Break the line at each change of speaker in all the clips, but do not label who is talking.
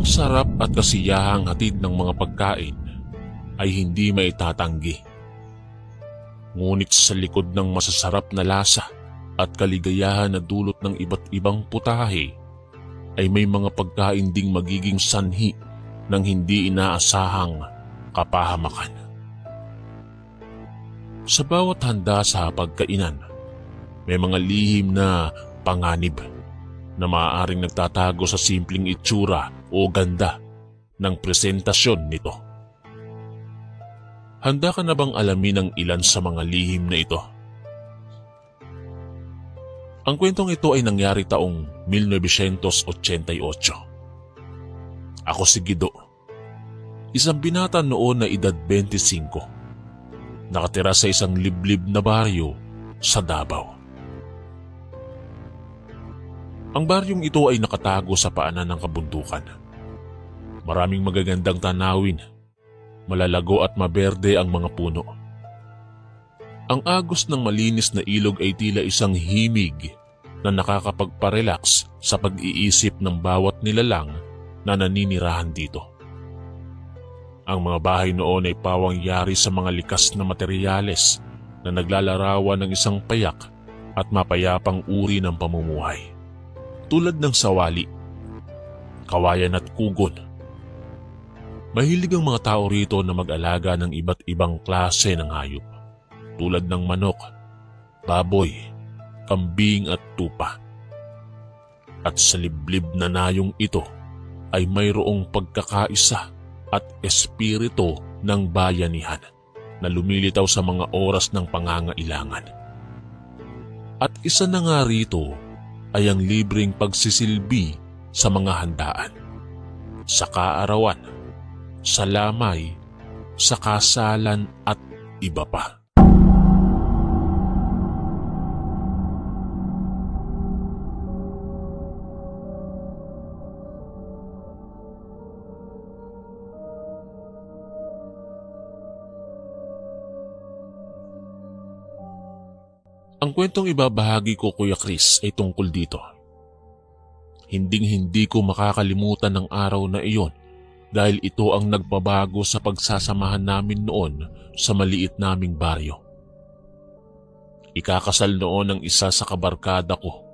Ang sarap at kasiyahang hatid ng mga pagkain ay hindi maitatanggi. Ngunit sa likod ng masasarap na lasa at kaligayahan na dulot ng iba't ibang putahe ay may mga pagkain ding magiging sanhi ng hindi inaasahang kapahamakan. Sa bawat handa sa pagkainan, may mga lihim na panganib na maaaring nagtatago sa simpleng itsura o ganda ng presentasyon nito. Handa ka na bang alamin ang ilan sa mga lihim na ito? Ang kwentong ito ay nangyari taong 1988. Ako si Guido, isang binata noon na edad 25. Nakatira sa isang liblib na baryo sa Davao. Ang baryong ito ay nakatago sa paanan ng kabundukan. Maraming magagandang tanawin, malalago at maberde ang mga puno. Ang agos ng malinis na ilog ay tila isang himig na nakakapagparelax sa pag-iisip ng bawat nilalang na naninirahan dito. Ang mga bahay noon ay pawang-yari sa mga likas na materyales na naglalarawan ng isang payak at mapayapang uri ng pamumuhay. Tulad ng sawali, kawayan at kugon. Mahilig ang mga tao rito na mag-alaga ng iba't ibang klase ng hayop, tulad ng manok, baboy, kambing at tupa. At sa liblib na nayong ito ay mayroong pagkakaisa at espiritu ng bayanihan na lumilitaw sa mga oras ng pangangailangan. At isa na nga rito ay ang libreng pagsisilbi sa mga handaan, sa kaarawan, sa lamay, sa kasalan at iba pa. Ang kwentong ibabahagi ko, Kuya Chris, ay tungkol dito. Hinding-hindi ko makakalimutan ng araw na iyon dahil ito ang nagbabago sa pagsasamahan namin noon sa maliit naming baryo. Ikakasal noon ang isa sa kabarkada ko,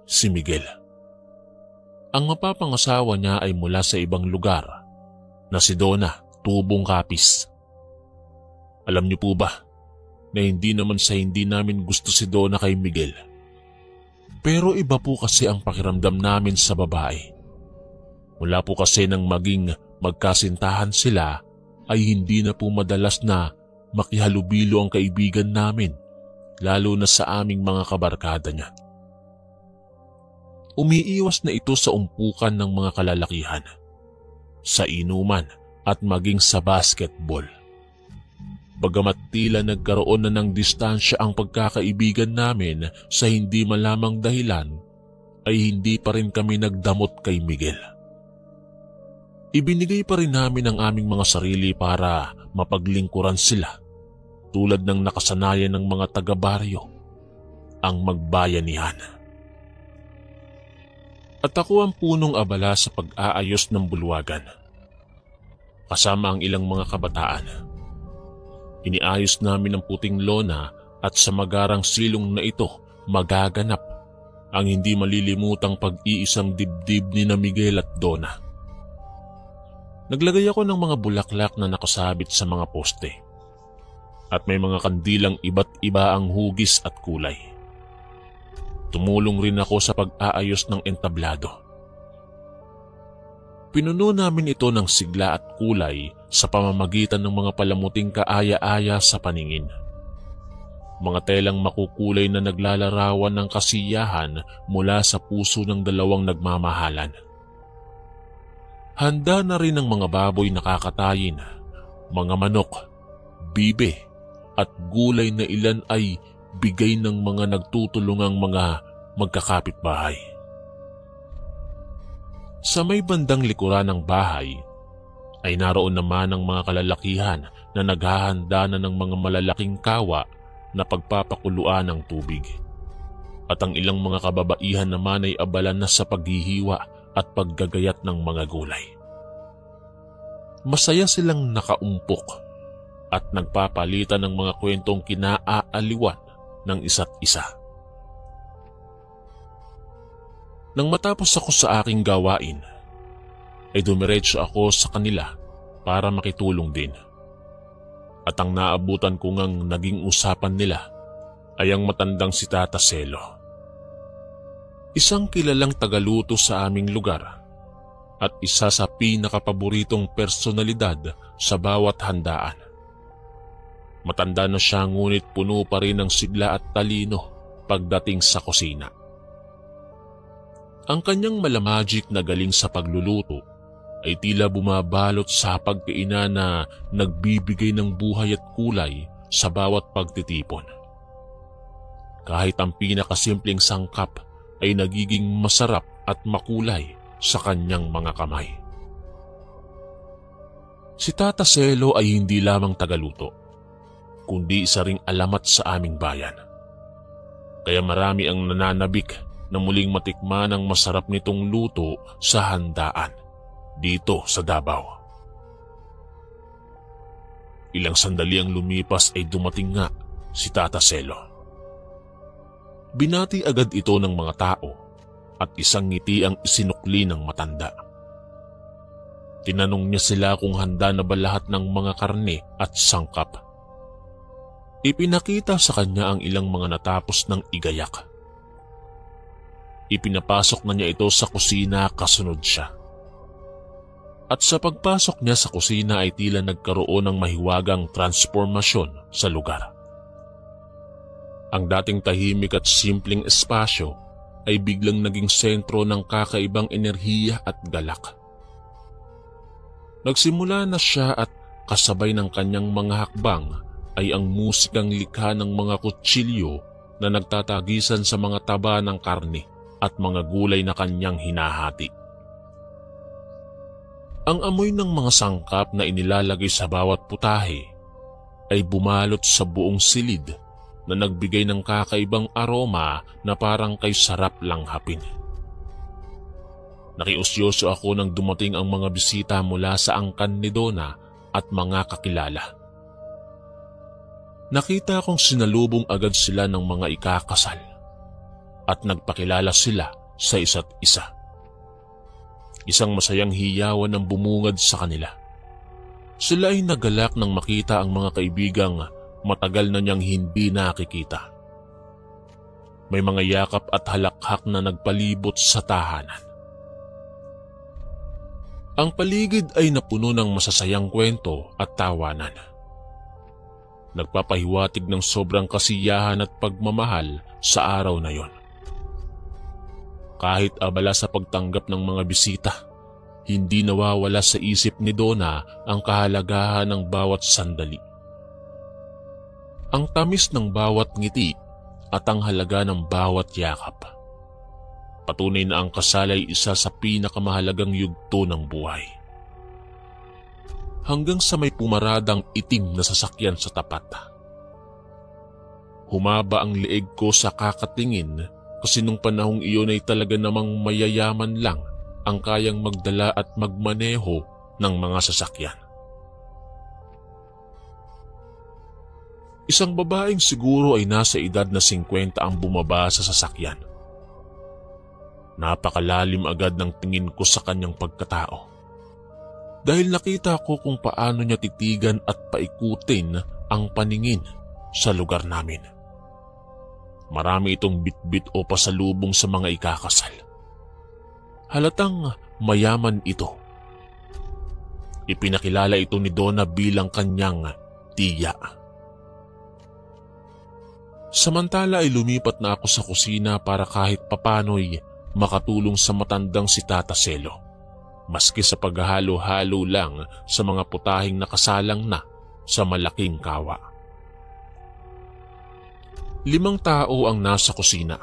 si Miguel. Ang mapapangasawa niya ay mula sa ibang lugar na si Donna Tubong Kapis. Alam niyo po ba na hindi naman sa hindi namin gusto si Donna kay Miguel. Pero iba po kasi ang pakiramdam namin sa babae. Mula po kasi nang maging magkasintahan sila ay hindi na po madalas na makihalubilo ang kaibigan namin, lalo na sa aming mga kabarkada niya. Umiiwas na ito sa umpukan ng mga kalalakihan, sa inuman at maging sa basketball. Bagamat tila nagkaroon na ng distansya ang pagkakaibigan namin sa hindi malamang dahilan, ay hindi pa rin kami nagdamot kay Miguel. Ibinigay pa rin namin ang aming mga sarili para mapaglingkuran sila, tulad ng nakasanayan ng mga taga-baryo, ang magbayanihan. At ako ang punong abala sa pag-aayos ng bulwagan, kasama ang ilang mga kabataan. Iniayos namin ang puting lona at sa magarang silong na ito magaganap ang hindi malilimutang pag-iisang dibdib ni na Miguel at Donna. Naglagay ako ng mga bulaklak na nakasabit sa mga poste at may mga kandilang iba't iba ang hugis at kulay. Tumulong rin ako sa pag-aayos ng entablado. Pinuno namin ito ng sigla at kulay sa pamamagitan ng mga palamuting kaaya-aya sa paningin. Mga telang makukulay na naglalarawan ng kasiyahan mula sa puso ng dalawang nagmamahalan. Handa na rin ang mga baboy na kakatayin, mga manok, bibe at gulay na ilan ay bigay ng mga nagtutulungang mga magkakapitbahay. Sa may bandang likuran ng bahay ay naroon naman ang mga kalalakihan na naghahanda na ng mga malalaking kawa na pagpapakuluan ng tubig. At ang ilang mga kababaihan naman ay abala na sa paghihiwa at paggagayat ng mga gulay. Masaya silang nakaumpok at nagpapalitan ng mga kwentong kinaaaliwan ng isa't isa. Nang matapos ako sa aking gawain, ay dumiretso ako sa kanila para makitulong din. At ang naabutan ko ngang naging usapan nila ay ang matandang si Tata Selo. Isang kilalang tagaluto sa aming lugar at isa sa pinakapaboritong personalidad sa bawat handaan. Matanda na siya ngunit puno pa rin ng sigla at talino pagdating sa kusina. Ang kanyang malamagic na galing sa pagluluto ay tila bumabalot sa pagkainan na nagbibigay ng buhay at kulay sa bawat pagtitipon. Kahit ang pinakasimpleng sangkap ay nagiging masarap at makulay sa kanyang mga kamay. Si Tata Selo ay hindi lamang tagaluto, kundi isa ring alamat sa aming bayan. Kaya marami ang nananabik na muling matikman ang masarap nitong luto sa handaan dito sa Davao. Ilang sandali ang lumipas ay dumating nga si Tata Selo. Binati agad ito ng mga tao at isang ngiti ang isinukli ng matanda. Tinanong niya sila kung handa na ba lahat ng mga karne at sangkap. Ipinakita sa kanya ang ilang mga natapos ng igayak. Ipinapasok na niya ito sa kusina kasunod siya. At sa pagpasok niya sa kusina ay tila nagkaroon ng mahiwagang transformasyon sa lugar. Ang dating tahimik at simpleng espasyo ay biglang naging sentro ng kakaibang enerhiya at galak. Nagsimula na siya at kasabay ng kanyang mga hakbang ay ang musikang likha ng mga kutsilyo na nagtatagisan sa mga taba ng karne at mga gulay na kanyang hinahati. Ang amoy ng mga sangkap na inilalagay sa bawat putahe ay bumalot sa buong silid na nagbigay ng kakaibang aroma na parang kay sarap lang hapin. Nakiusyoso ako nang dumating ang mga bisita mula sa angkan ni Donna at mga kakilala. Nakita kong sinalubong agad sila ng mga ikakasal at nagpakilala sila sa isa't isa. Isang masayang hiyawan ang bumungad sa kanila. Sila ay nagalak nang makita ang mga kaibigang matagal na niyang hindi nakikita. May mga yakap at halakhak na nagpalibot sa tahanan. Ang paligid ay napuno ng masasayang kwento at tawanan. Nagpapahiwatig ng sobrang kasiyahan at pagmamahal sa araw na yon. Kahit abala sa pagtanggap ng mga bisita, hindi nawawala sa isip ni Donna ang kahalagahan ng bawat sandali. Ang tamis ng bawat ngiti at ang halaga ng bawat yakap. Patunay na ang kasal ay isa sa pinakamahalagang yugto ng buhay. Hanggang sa may pumaradang itim na sasakyan sa tapat. Humaba ang leeg ko sa kakatingin kasi nung panahong iyon ay talaga namang mayayaman lang ang kayang magdala at magmaneho ng mga sasakyan. Isang babaeng siguro ay nasa edad na 50 ang bumaba sa sasakyan. Napakalalim agad ng tingin ko sa kanyang pagkatao. Dahil nakita ko kung paano niya titigan at paikutin ang paningin sa lugar namin. Marami itong bitbit o pasalubong sa mga ikakasal. Halatang mayaman ito. Ipinakilala ito ni Donna bilang kanyang tiya. Samantala ay lumipat na ako sa kusina para kahit papano'y makatulong sa matandang si Tata Selo, maski sa paghahalo-halo lang sa mga putahing nakasalang na sa malaking kawa. 5 tao ang nasa kusina,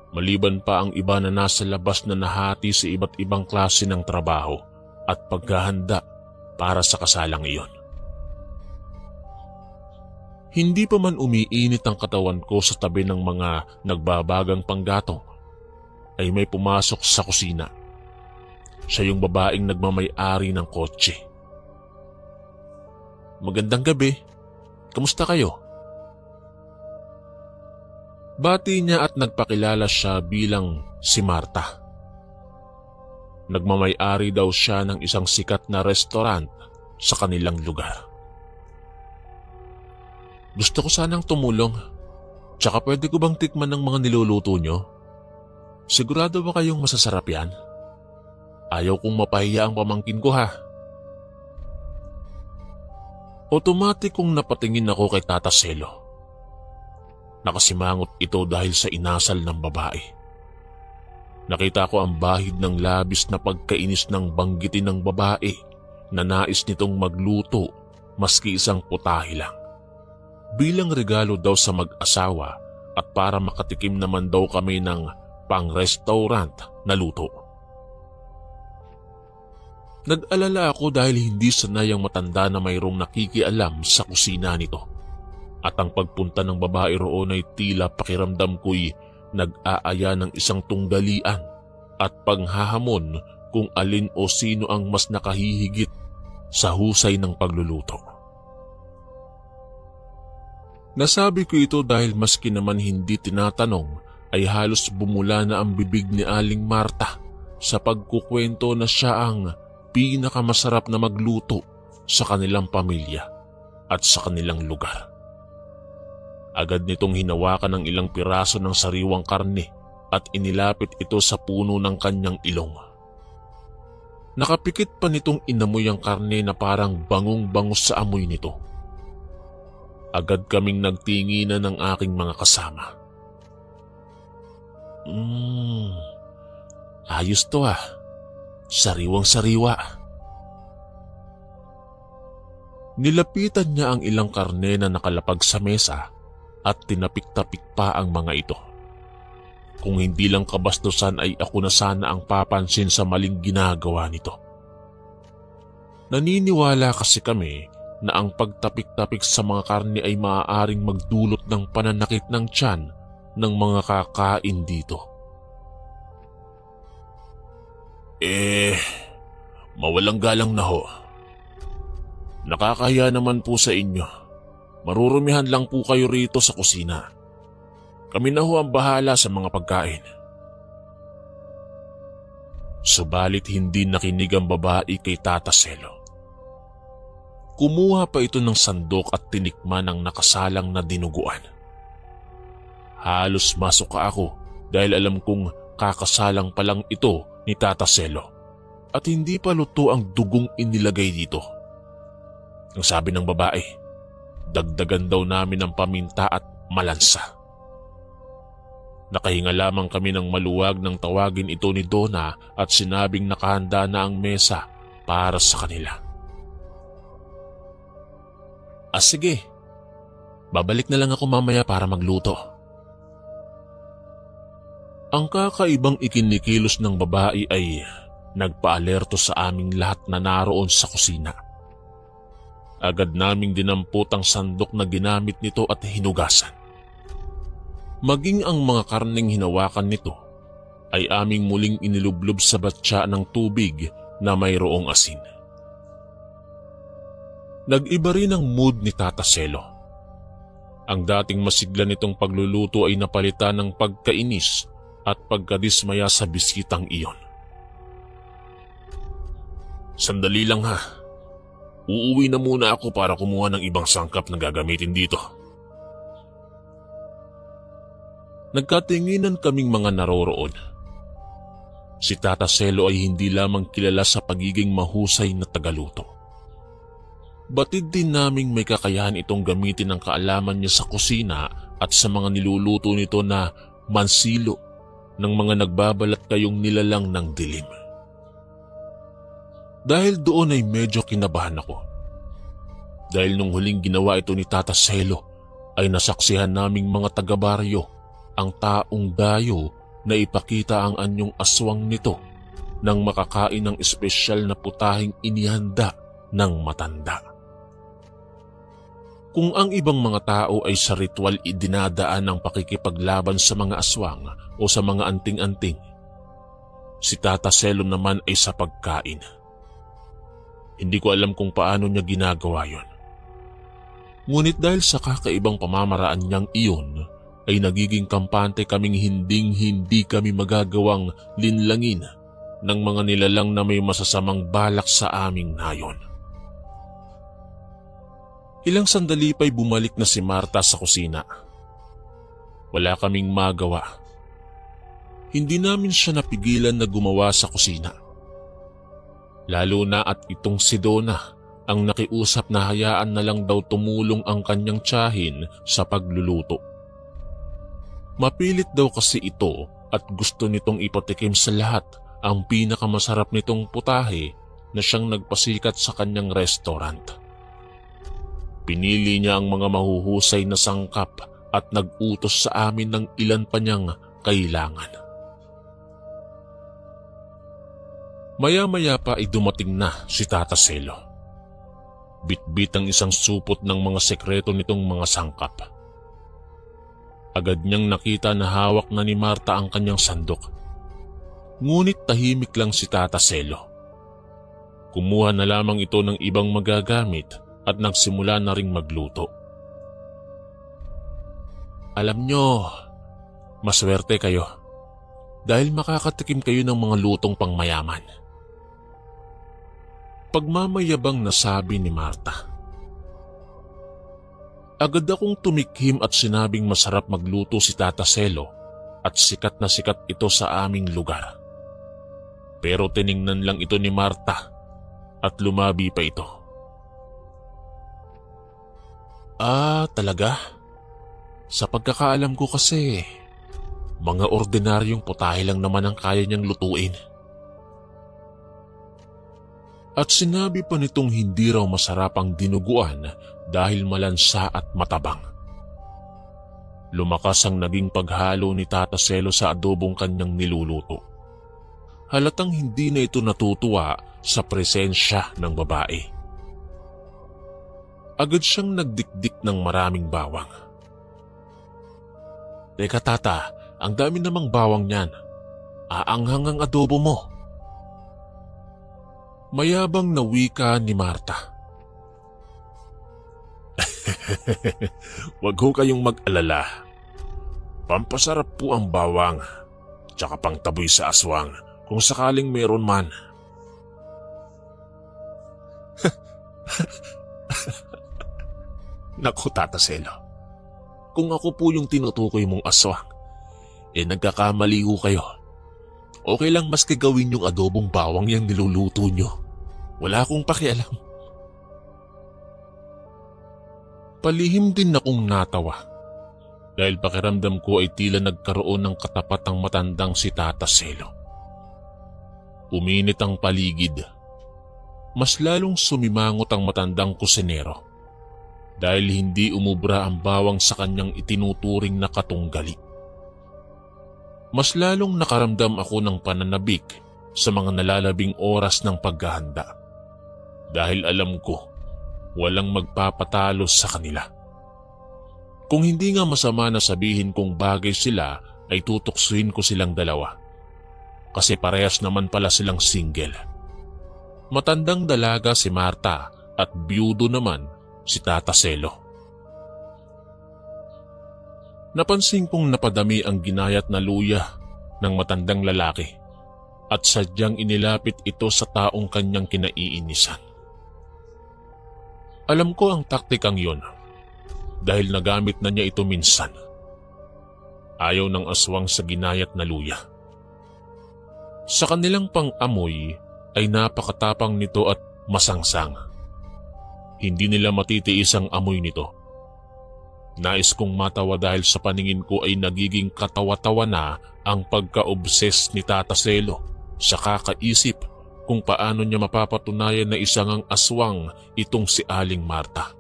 maliban pa ang iba na nasa labas na nahati sa iba't ibang klase ng trabaho at paghahanda para sa kasalang iyon. Hindi pa man umiinit ang katawan ko sa tabi ng mga nagbabagang panggatong, ay may pumasok sa kusina Siya yung babaeng nagmamay-ari ng kotse. "Magandang gabi. Kamusta kayo?" Bati niya at nagpakilala siya bilang si Marta. Nagmamay-ari daw siya ng isang sikat na restaurant sa kanilang lugar. "Gusto ko sanang tumulong. Tsaka pwede ko bang tikman ng mga niluluto nyo? Sigurado ba kayong masasarap yan? Ayaw kong mapahiya ang pamangkin ko, ha?" Otomatikong napatingin ako kay Tata Selo. Nakasimangot ito dahil sa inasal ng babae. Nakita ko ang bahid ng labis na pagkainis ng banggitin ng babae na nais nitong magluto maski isang putahe lang. Bilang regalo daw sa mag-asawa at para makatikim naman daw kami ng pang-restaurant na luto. Nag-alala ako dahil hindi sanay ang matanda na mayroong nakikialam sa kusina nito. At ang pagpunta ng babae roon ay tila pakiramdam ko'y nag-aaya ng isang tunggalian at panghahamon kung alin o sino ang mas nakahihigit sa husay ng pagluluto. Nasabi ko ito dahil maski naman hindi tinatanong ay halos bumula na ang bibig ni Aling Marta sa pagkukwento na siya ang pinakamasarap na magluto sa kanilang pamilya at sa kanilang lugar. Agad nitong hinawakan ng ilang piraso ng sariwang karne at inilapit ito sa puno ng kanyang ilong. Nakapikit pa nitong inamoy ang karne na parang bangong-bangus sa amoy nito. Agad kaming nagtinginan ng aking mga kasama. Ayos to ah. Sariwang-sariwa. Nilapitan niya ang ilang karne na nakalapag sa mesa at tinapik-tapik pa ang mga ito. Kung hindi lang kabastusan ay ako na sana ang papansin sa maling ginagawa nito. Naniniwala kasi kami na ang pagtapik-tapik sa mga karne ay maaaring magdulot ng pananakit ng tiyan ng mga kakain dito. Mawalang galang na ho. Nakakahiya naman po sa inyo. Marurumihan lang po kayo rito sa kusina. Kami na ho ang bahala sa mga pagkain. Subalit hindi nakinig ang babae kay Tata Selo. Kumuha pa ito ng sandok at tinikman ang nakasalang na dinuguan. Halos masuka ako dahil alam kong kakasalang pa lang ito ni Tata Selo at hindi pa luto ang dugong inilagay dito. Ang sabi ng babae, dagdagan daw namin ng paminta at malansa. Nakahinga lamang kami ng maluwag nang tawagin ito ni Donna at sinabing nakahanda na ang mesa para sa kanila. Sige, babalik na lang ako mamaya para magluto. Ang kakaibang ikinikilos ng babae ay nagpaalerto sa aming lahat na naroon sa kusina. Agad naming dinampot ang sandok na ginamit nito at hinugasan. Maging ang mga karneng hinawakan nito ay aming muling inilublob sa batya ng tubig na mayroong asin. Nag-iba rin ang mood ni Tata Selo. Ang dating masigla nitong pagluluto ay napalitan ng pagkainis at pagkadismaya sa bisitang iyon. Sandali lang ha. Uuwi na muna ako para kumuha ng ibang sangkap na gagamitin dito. Nagkatinginan kaming mga naroroon. Si Tata Selo ay hindi lamang kilala sa pagiging mahusay na tagaluto. Batid din naming may kakayahan itong gamitin ang kaalaman niya sa kusina at sa mga niluluto nito na mansilo ng mga nagbabalat kayong nilalang ng dilim. Dahil doon ay medyo kinabahan ako. Dahil nung huling ginawa ito ni Tata Selo ay nasaksihan naming mga taga-baryo ang taong dayo na ipakita ang anyong aswang nito nang makakain ng espesyal na putahing inihanda ng matanda. Kung ang ibang mga tao ay sa ritual idinadaan ng pakikipaglaban sa mga aswang o sa mga anting-anting, Si Tata Selo naman ay sa pagkain. Hindi ko alam kung paano niya ginagawa yon. Ngunit dahil sa kakaibang pamamaraan niyang iyon, ay nagiging kampante kaming hindi kami magagawang linlangin ng mga nilalang na may masasamang balak sa aming nayon. Ilang sandali pa'y bumalik na si Marta sa kusina. Wala kaming magawa. Hindi namin siya napigilan na gumawa sa kusina. Lalo na at itong si Donna ang nakiusap na hayaan na lang daw tumulong ang kanyang tiyahin sa pagluluto. Mapilit daw kasi ito at gusto nitong ipatikim sa lahat ang pinakamasarap nitong putahe na siyang nagpasikat sa kanyang restaurant. Pinili niya ang mga mahuhusay na sangkap at nag-utos sa amin ng ilan pa niyang kailangan. Maya-maya pa ay dumating na si Tata Selo. Bitbit ang isang supot ng mga sekreto nitong mga sangkap. Agad niyang nakita na hawak na ni Marta ang kanyang sandok. Ngunit tahimik lang si Tata Selo. Kumuha na lamang ito ng ibang magagamit at nagsimula na ring magluto. Alam nyo, maswerte kayo dahil makakatikim kayo ng mga lutong pangmayaman. Pagmamayabang na sabi ni Marta. Agad akong tumikhim at sinabing masarap magluto si Tata Selo at sikat na sikat ito sa aming lugar. Pero tiningnan lang ito ni Marta at lumabi pa ito. Talaga? Sa pagkakaalam ko kasi, mga ordinaryong putahe lang naman ang kaya niyang lutuin. At sinabi pa nitong hindi raw masarap ang dinuguan dahil malansa at matabang. Lumakas ang naging paghalo ni Tata Selo sa adobong kanyang niluluto. Halatang hindi na ito natutuwa sa presensya ng babae. Agad siyang nagdikdik ng maraming bawang. Teka tata, ang dami namang bawang niyan. Aanghang ang adobo mo. Mayabang na wika ni Marta. Wag ho kayong mag-alala. Pampasarap po ang bawang, tsaka pangtaboy sa aswang kung sakaling meron man. Naku Tata Selo, kung ako po yung tinutukoy mong aswang, nagkakamali ho kayo. Okay lang maski gawin yung adobong bawang yung niluluto nyo. Wala akong pakialam. Palihim din akong natawa dahil pakiramdam ko ay tila nagkaroon ng katapat ang matandang si Tata Selo. Uminit ang paligid. Mas lalong sumimangot ang matandang kusinero dahil hindi umubra ang bawang sa kanyang itinuturing na katunggali. Mas lalong nakaramdam ako ng pananabik sa mga nalalabing oras ng paghahanda dahil alam ko walang magpapatalo sa kanila. Kung hindi nga masama na sabihin kong bagay sila ay tutuksuin ko silang dalawa kasi parehas naman pala silang single. Matandang dalaga si Marta at biyudo naman si Tata Selo. Napansin kong napadami ang ginayat na luya ng matandang lalaki at sadyang inilapit ito sa taong kanyang kinaiinisan. Alam ko ang taktikang yon dahil nagamit na niya ito minsan. Ayaw ng aswang sa ginayat na luya. Sa kanilang pang-amoy ay napakatapang nito at masangsang. Hindi nila matitiis ang amoy nito. Nais kong matawa dahil sa paningin ko ay nagiging katawa-tawa na ang pagka-obses ni Tata Selo sa kakaisip kung paano niya mapapatunayan na isang ang aswang itong si Aling Marta.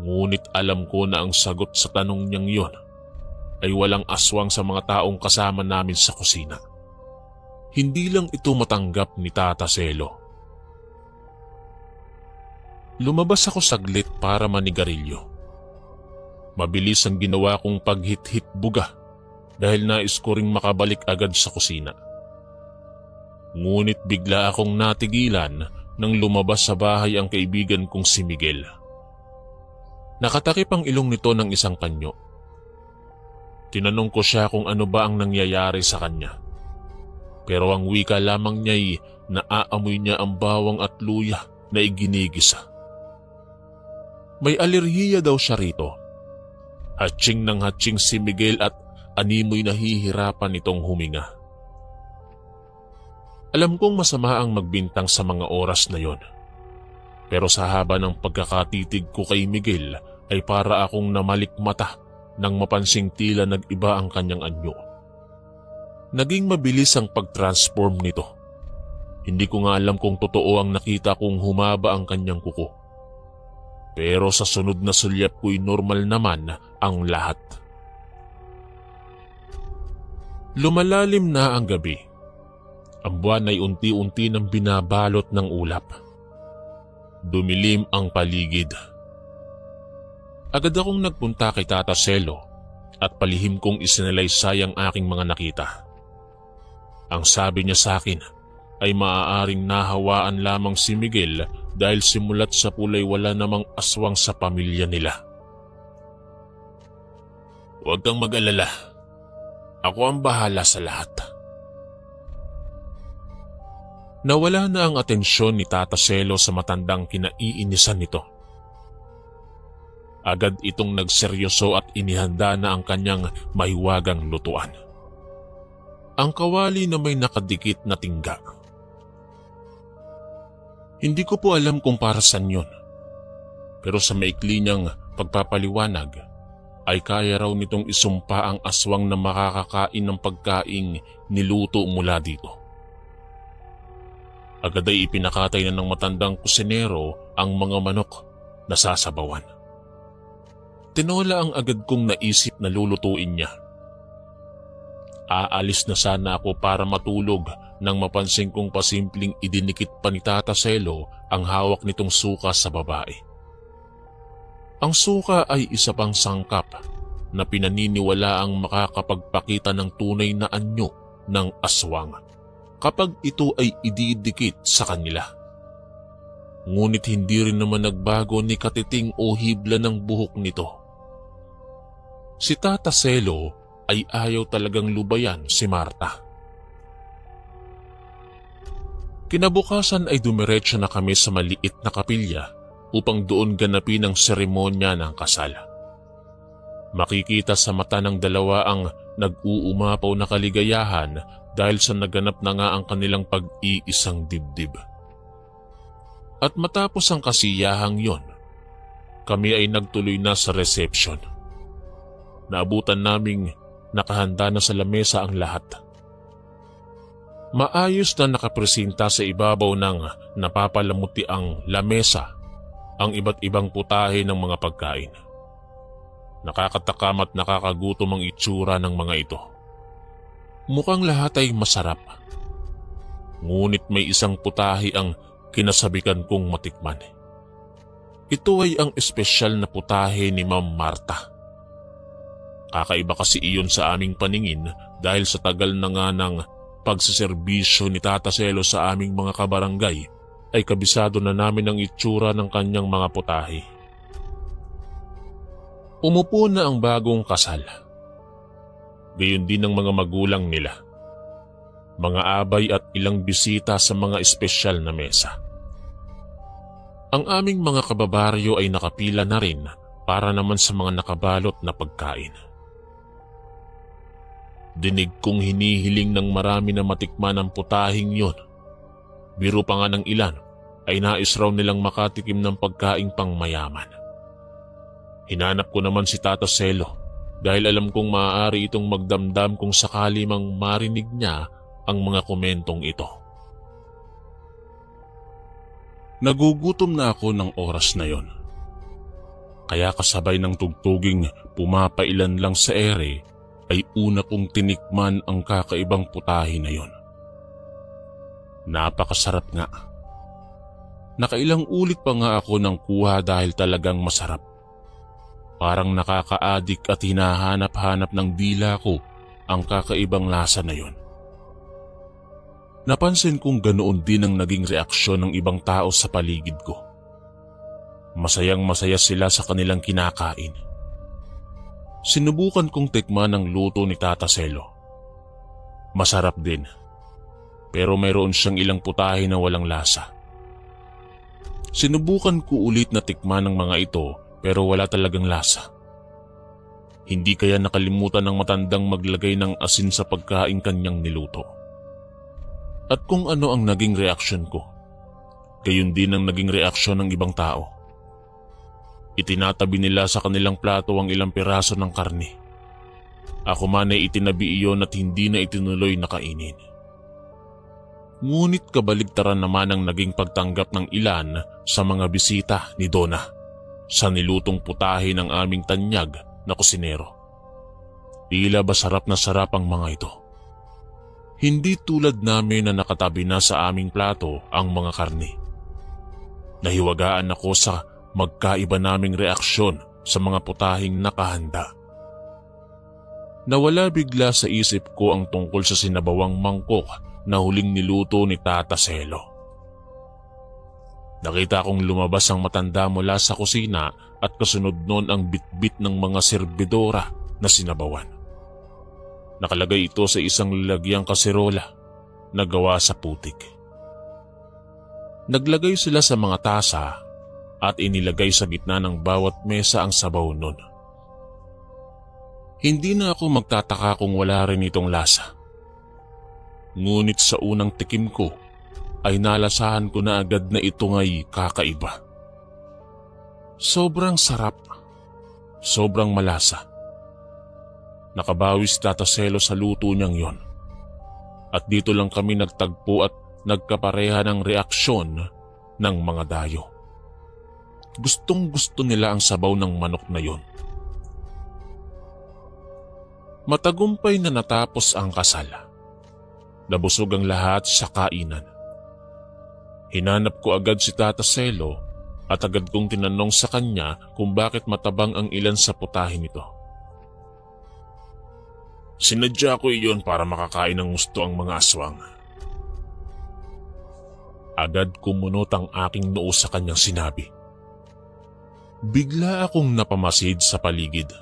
Ngunit alam ko na ang sagot sa tanong niyang yon ay walang aswang sa mga taong kasama namin sa kusina. Hindi lang ito matanggap ni Tata Selo. Lumabas ako saglit para manigarilyo. Mabilis ang ginawa kong paghit-hit buga dahil nais ko ring makabalik agad sa kusina. Ngunit bigla akong natigilan nang lumabas sa bahay ang kaibigan kong si Miguel. Nakatakip ang ilong nito ng isang panyo. Tinanong ko siya kung ano ba ang nangyayari sa kanya. Pero ang wika lamang niya'y naaamoy niya ang bawang at luya na iginigisa. May alerhiya daw siya rito. Hatching ng hatching si Miguel at animoy nahihirapan itong huminga. Alam kong masama ang magbintang sa mga oras na yon. Pero sa haba ng pagkakatitig ko kay Miguel ay para akong namalikmata nang mapansing tila nag-iba ang kanyang anyo. Naging mabilis ang pag-transform nito. Hindi ko nga alam kung totoo ang nakita kong humaba ang kanyang kuko. Pero sa sunod na sulyap ko'y normal naman ang lahat. Lumalalim na ang gabi. Ang buwan ay unti-unti nang binabalot ng ulap. Dumilim ang paligid. Agad akong nagpunta kay Tata Selo at palihim kong isinalaysay ang aking mga nakita. Ang sabi niya sa akin ay maaaring nahawaan lamang si Miguel dahil simulat sa pulay wala namang aswang sa pamilya nila. Huwag kang mag-alala. Ako ang bahala sa lahat. Nawala na ang atensyon ni Tata Selo sa matandang kinaiinisan nito. Agad itong nagseryoso at inihanda na ang kanyang mahiwagang lutuan. Ang kawali na may nakadikit na tingga. Hindi ko po alam kung para saan yun. Pero sa maikli niyang pagpapaliwanag, ay kaya raw nitong isumpa ang aswang na makakakain ng pagkaing niluto mula dito. Agad ay ipinakatay na ng matandang kusinero ang mga manok na sasabawan. Tinola ang agad kong naisip na lulutuin niya. Aalis na sana ako para matulog nang mapansin kong pasimpleng idinikit pa ni Tata Selo ang hawak nitong suka sa babae. Ang suka ay isa pang sangkap na pinaniniwala ang makakapagpakita ng tunay na anyo ng aswang kapag ito ay ididikit sa kanila. Ngunit hindi rin naman nagbago ni katiting o hibla ng buhok nito. Si Tata Selo ay ayaw talagang lubayan si Marta. Kinabukasan ay dumiretso na kami sa maliit na kapilya upang doon ganapin ang seremonya ng kasal. Makikita sa mata ng dalawa ang nag-uumapaw na kaligayahan dahil sa naganap na nga ang kanilang pag-iisang dibdib. At matapos ang kasiyahang yon, kami ay nagtuloy na sa reception. Naabutan naming nakahanda na sa lamesa ang lahat. Maayos na nakapresenta sa ibabaw ng napapalamuti ang lamesa ang iba't ibang putahe ng mga pagkain. Nakakatakam at nakakagutom ang itsura ng mga ito. Mukhang lahat ay masarap. Ngunit may isang putahe ang kinasabikan kong matikman. Ito ay ang espesyal na putahe ni Ma'am Marta. Kakaiba kasi iyon sa aming paningin dahil sa tagal na nga ng pagsiserbisyo ni Tata Selo sa aming mga kabarangay ay kabisado na namin ang itsura ng kanyang mga putahe. Umupo na ang bagong kasal. Gayon din ang mga magulang nila, mga abay at ilang bisita sa mga espesyal na mesa. Ang aming mga kababaryo ay nakapila na rin para naman sa mga nakabalot na pagkain. Dinig kong hinihiling ng marami na matikman ang putahing yon. Biro pa nga ng ilan ay nais raw nilang makatikim ng pagkaing pangmayaman. Hinanap ko naman si Tata Selo dahil alam kong maaari itong magdamdam kung sakali mang marinig niya ang mga komentong ito. Nagugutom na ako ng oras na yon. Kaya kasabay ng tugtuging pumapailan lang sa ere ay una kong tinikman ang kakaibang putahe na yon. Napakasarap nga. Nakailang ulit pa nga ako ng kuha dahil talagang masarap. Parang nakakaadik at hinahanap-hanap ng dila ko ang kakaibang lasa na yon. Napansin kong ganoon din ang naging reaksyon ng ibang tao sa paligid ko. Masayang masaya sila sa kanilang kinakain. Sinubukan kong tikman ang luto ni Tata Selo. Masarap din, pero mayroon siyang ilang putahe na walang lasa. Sinubukan ko ulit na tikman ang mga ito pero wala talagang lasa. Hindi kaya nakalimutan ng matandang maglagay ng asin sa pagkain kanyang niluto. At kung ano ang naging reaksyon ko, gayon din ang naging reaksyon ng ibang tao. Itinatabi nila sa kanilang plato ang ilang piraso ng karne. Ako man ay itinabi iyon at hindi na itinuloy na kainin. Ngunit kabaligtaran naman ang naging pagtanggap ng ilan sa mga bisita ni Donna sa nilutong putahe ng aming tanyag na kusinero. Tila ba sarap na sarap ang mga ito. Hindi tulad namin na nakatabi na sa aming plato ang mga karne. Nahiwagaan ako sa magkaiba naming reaksyon sa mga putaheng nakahanda. Nawala bigla sa isip ko ang tungkol sa sinabawang mangkok na huling niluto ni Tata Selo. Nakita kong lumabas ang matanda mula sa kusina at kasunod nun ang bitbit ng mga serbidora na sinabawan. Nakalagay ito sa isang lalagyang kaserola na gawa sa putik. Naglagay sila sa mga tasa at inilagay sa gitna ng bawat mesa ang sabaw nun. Hindi na ako magtataka kung wala rin itong lasa. Ngunit sa unang tikim ko ay nalasahan ko na agad na ito nga'y kakaiba. Sobrang sarap, sobrang malasa. Nakabawi si Tata Selo sa luto niyang yon. At dito lang kami nagtagpo at nagkapareha ng reaksyon ng mga dayo. Gustong gusto nila ang sabaw ng manok na yon. Matagumpay na natapos ang kasal. Nabusog ang lahat sa kainan. Hinanap ko agad si Tata Selo at agad kong tinanong sa kanya kung bakit matabang ang ilan sa putahe nito. Sinadya ko iyon para makakain ng gusto ang mga aswang. Agad kumunot ang aking noo sa kanyang sinabi. Bigla akong napamasid sa paligid.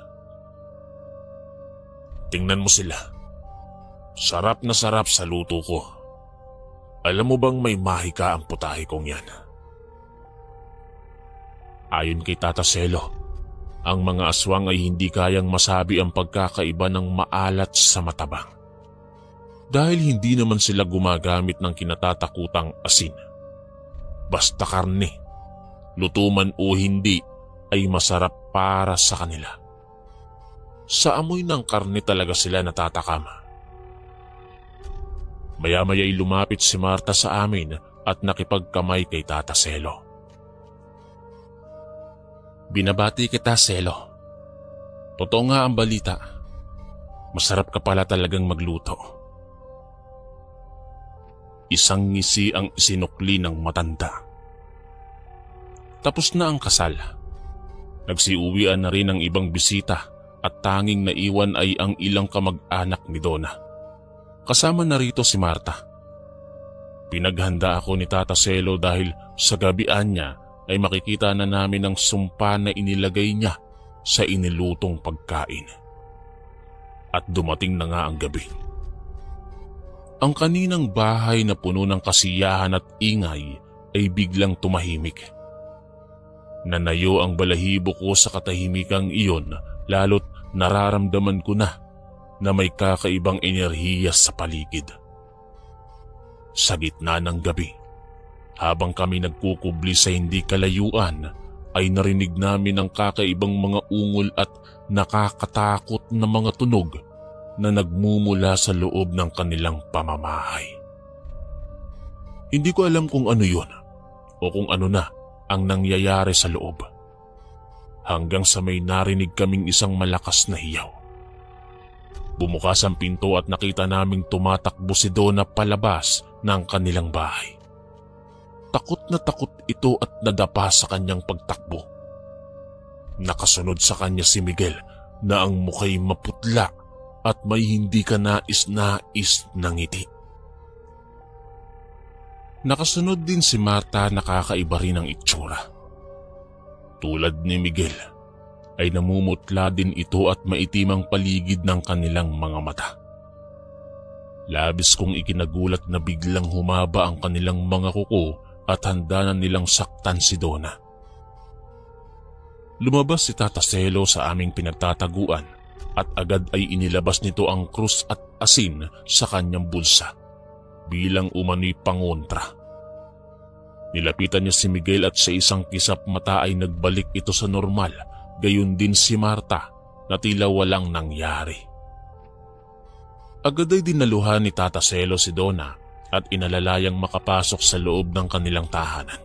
Tingnan mo sila. Sarap na sarap sa luto ko. Alam mo bang may mahika ang putahe kong yan? Ayon kay Tata Selo, ang mga aswang ay hindi kayang masabi ang pagkakaiba ng maalat sa matabang. Dahil hindi naman sila gumagamit ng kinatatakutang asin. Basta karne, lutuman o hindi, ay masarap para sa kanila. Sa amoy ng karne talaga sila natatakam. Maya-maya'y lumapit si Marta sa amin at nakipagkamay kay Tata Selo. Binabati kita, Selo. Totoo nga ang balita. Masarap ka pala talagang magluto. Isang ngisi ang isinukli ng matanda. Tapos na ang kasal. Nagsiuwian na rin ang ibang bisita at tanging naiwan ay ang ilang kamag-anak ni Donna. Kasama na rito si Marta. Pinaghanda ako ni Tata Selo dahil sa gabian niya ay makikita na namin ang sumpa na inilagay niya sa inilutong pagkain. At dumating na nga ang gabi. Ang kaninang bahay na puno ng kasiyahan at ingay ay biglang tumahimik. Nanayo ang balahibo ko sa katahimikang iyon lalo't nararamdaman ko na may kakaibang enerhiya sa paligid. Sa gitna ng gabi, habang kami nagkukubli sa hindi kalayuan, ay narinig namin ang kakaibang mga ungol at nakakatakot na mga tunog na nagmumula sa loob ng kanilang pamamahay. Hindi ko alam kung ano yun o kung ano na ang nangyayari sa loob. Hanggang sa may narinig kaming isang malakas na hiyaw. Bumukas ang pinto at nakita naming tumatakbo si Donna palabas ng kanilang bahay. Takot na takot ito at nadapa sa kanyang pagtakbo. Nakasunod sa kanya si Miguel na ang mukha'y maputla at may hindi ka nais-nais na ngiti. Nakasunod din si Marta na kakaiba rin ang itsura. Tulad ni Miguel, ay namumutla din ito at maitim ang paligid ng kanilang mga mata. Labis kong ikinagulat na biglang humaba ang kanilang mga kuko at handa na nilang saktan si Donna. Lumabas si Tata Celo sa aming pinagtataguan at agad ay inilabas nito ang krus at asin sa kanyang bulsa bilang umano'y pangontra. Nilapitan niya si Miguel at sa isang kisap mata ay nagbalik ito sa normal, gayon din si Marta na tila walang nangyari. Agad ay dinaluhan ni Tata Celo si Donna at inalalayang makapasok sa loob ng kanilang tahanan.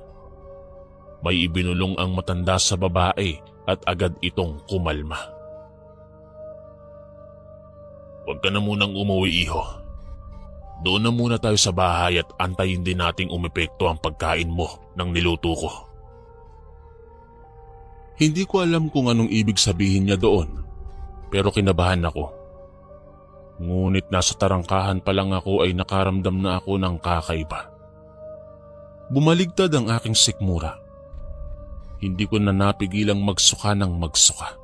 May ibinulong ang matanda sa babae at agad itong kumalma. "Huwag ka na munang umuwi, iho. Doon na muna tayo sa bahay at antayin din nating umepekto ang pagkain mo ng niluto ko." Hindi ko alam kung anong ibig sabihin niya doon, pero kinabahan ako. Ngunit nasa tarangkahan pa lang ako ay nakaramdam na ako ng kakaiba. Bumaligtad ang aking sikmura. Hindi ko na napigilang magsuka ng magsuka.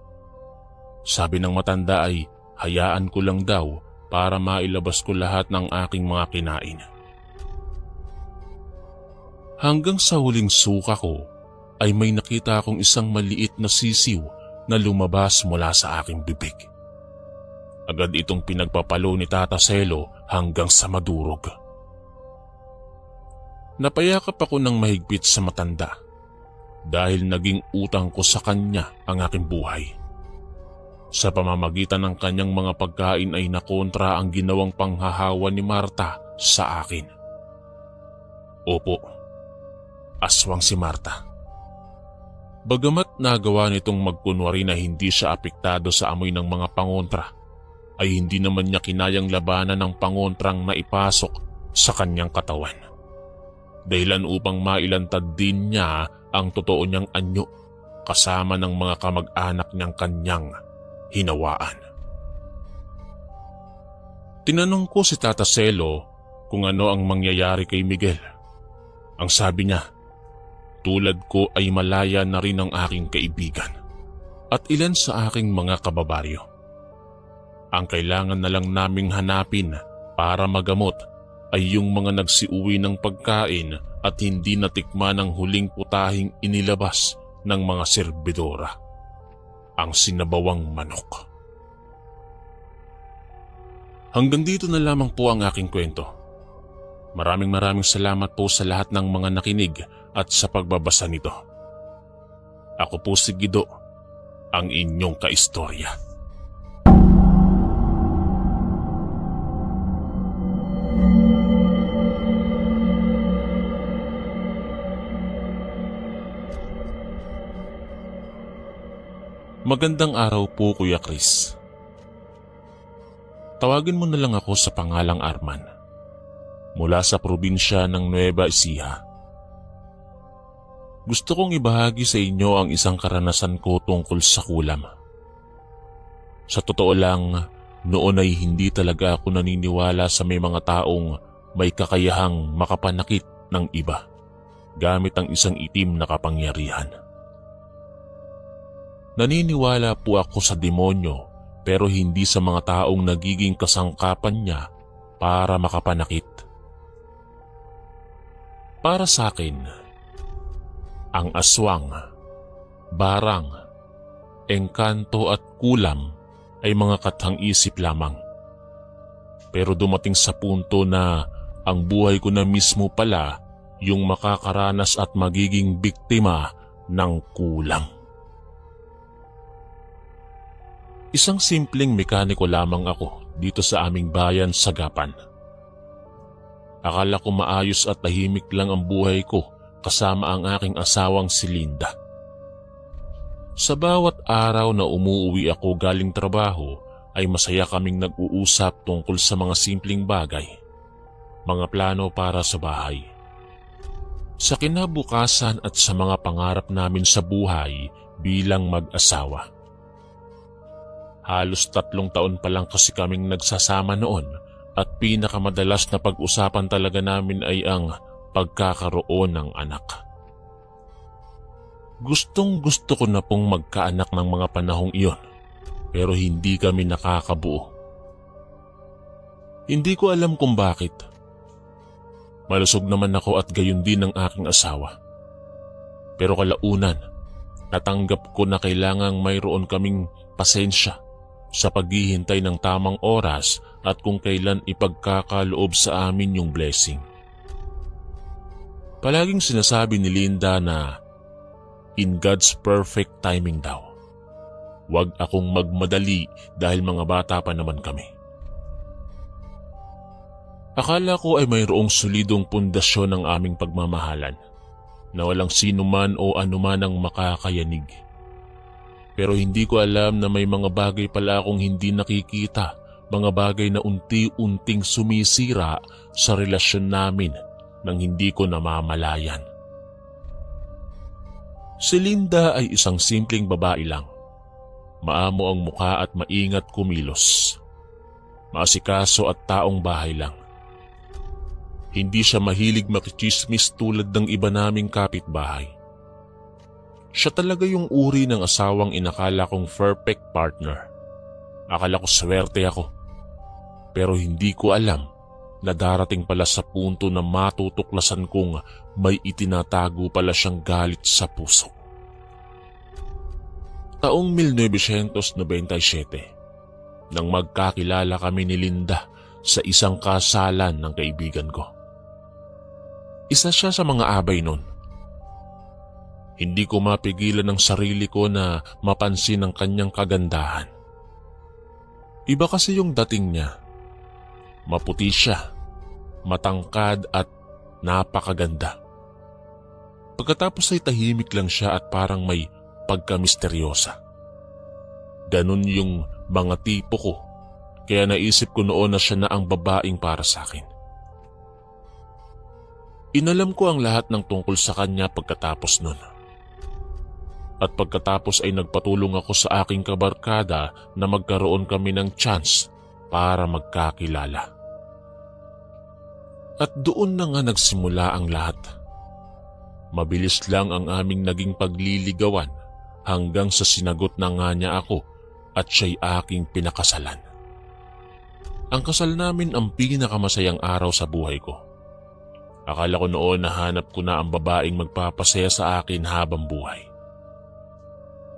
Sabi ng matanda ay hayaan ko lang daw para mailabas ko lahat ng aking mga kinain. Hanggang sa huling suka ko ay may nakita akong isang maliit na sisiw na lumabas mula sa aking bibig. Agad itong pinagpapalo ni Tata Celo hanggang sa madurog. Napayakap ako ng mahigpit sa matanda dahil naging utang ko sa kanya ang aking buhay. Sa pamamagitan ng kanyang mga pagkain ay nakontra ang ginawang panghahawa ni Marta sa akin. Opo, aswang si Marta. Bagamat nagawa nitong magkunwari na hindi siya apektado sa amoy ng mga pangontra, ay hindi naman niya kinayang labanan ng pangontrang naipasok sa kanyang katawan. Dahilan upang mailantad din niya ang totoo niyang anyo kasama ng mga kamag-anak niyang kanyang hinawaan. Tinanong ko si Tata Celo kung ano ang mangyayari kay Miguel. Ang sabi niya, tulad ko ay malaya na rin ang aking kaibigan at ilan sa aking mga kababaryo. Ang kailangan na lang naming hanapin para magamot ay yung mga nagsiuwi ng pagkain at hindi natikman ang huling putahing inilabas ng mga serbidora, ang sinabawang manok. Hanggang dito na lamang po ang aking kwento. Maraming salamat po sa lahat ng mga nakinig at sa pagbabasa nito. Ako po si Guido, ang inyong kaistorya. Magandang araw po, Kuya Chris. Tawagin mo na lang ako sa pangalang Arman. Mula sa probinsya ng Nueva Ecija. Gusto kong ibahagi sa inyo ang isang karanasan ko tungkol sa kulam. Sa totoo lang, noon ay hindi talaga ako naniniwala sa may mga taong may kakayahang makapanakit ng iba gamit ang isang itim na kapangyarihan. Naniniwala po ako sa demonyo pero hindi sa mga taong nagiging kasangkapan niya para makapanakit. Para sa akin, ang aswang, barang, engkanto at kulam ay mga kathang-isip lamang. Pero dumating sa punto na ang buhay ko na mismo pala yung makakaranas at magiging biktima ng kulam. Isang simpleng mekaniko lamang ako dito sa aming bayan sa Gapan. Akala ko maayos at tahimik lang ang buhay ko kasama ang aking asawang si Linda. Sa bawat araw na umuuwi ako galing trabaho ay masaya kaming nag-uusap tungkol sa mga simpleng bagay, mga plano para sa bahay. Sa kinabukasan at sa mga pangarap namin sa buhay bilang mag-asawa. Halos 3 taon pa lang kasi kaming nagsasama noon at pinakamadalas na pag-usapan talaga namin ay ang pagkakaroon ng anak. Gustong gusto ko na pong magkaanak ng mga panahong iyon, pero hindi kami nakakabuo. Hindi ko alam kung bakit. Malusog naman ako at gayon din ang aking asawa. Pero kalaunan, natanggap ko na kailangang mayroon kaming pasensya sa paghihintay ng tamang oras at kung kailan ipagkakaloob sa amin yung blessing. Palaging sinasabi ni Linda na in God's perfect timing daw. Huwag akong magmadali dahil mga bata pa naman kami. Akala ko ay mayroong solidong pundasyon ng aming pagmamahalan na walang sino man o anuman ang makakayanig. Pero hindi ko alam na may mga bagay pala akong hindi nakikita, mga bagay na unti-unting sumisira sa relasyon namin nang hindi ko namamalayan. Si Linda ay isang simpleng babae lang. Maamo ang mukha at maingat kumilos. Maasikaso at taong bahay lang. Hindi siya mahilig makichismis tulad ng iba naming kapitbahay. Siya talaga yung uri ng asawang inakala kong perfect partner. Akala ko swerte ako. Pero hindi ko alam na darating pala sa punto na matutuklasan kong may itinatago pala siyang galit sa puso. Taong 1997, nang magkakilala kami ni Linda sa isang kasalan ng kaibigan ko. Isa siya sa mga abay nun. Hindi ko mapigilan ang sarili ko na mapansin ang kanyang kagandahan. Iba kasi yung dating niya. Maputi siya, matangkad at napakaganda. Pagkatapos ay tahimik lang siya at parang may pagkamisteryosa. Ganun yung mga tipo ko, kaya naisip ko noon na siya na ang babaeng para sa akin. Inalam ko ang lahat ng tungkol sa kanya pagkatapos nun. At pagkatapos ay nagpatulong ako sa aking kabarkada na magkaroon kami ng chance para magkakilala. At doon na nga nagsimula ang lahat. Mabilis lang ang aming naging pagliligawan hanggang sa sinagot na nga niya ako at siya'y aking pinakasalan. Ang kasal namin ang pinakamasayang araw sa buhay ko. Akala ko noon nahanap ko na ang babaeng magpapasaya sa akin habang buhay.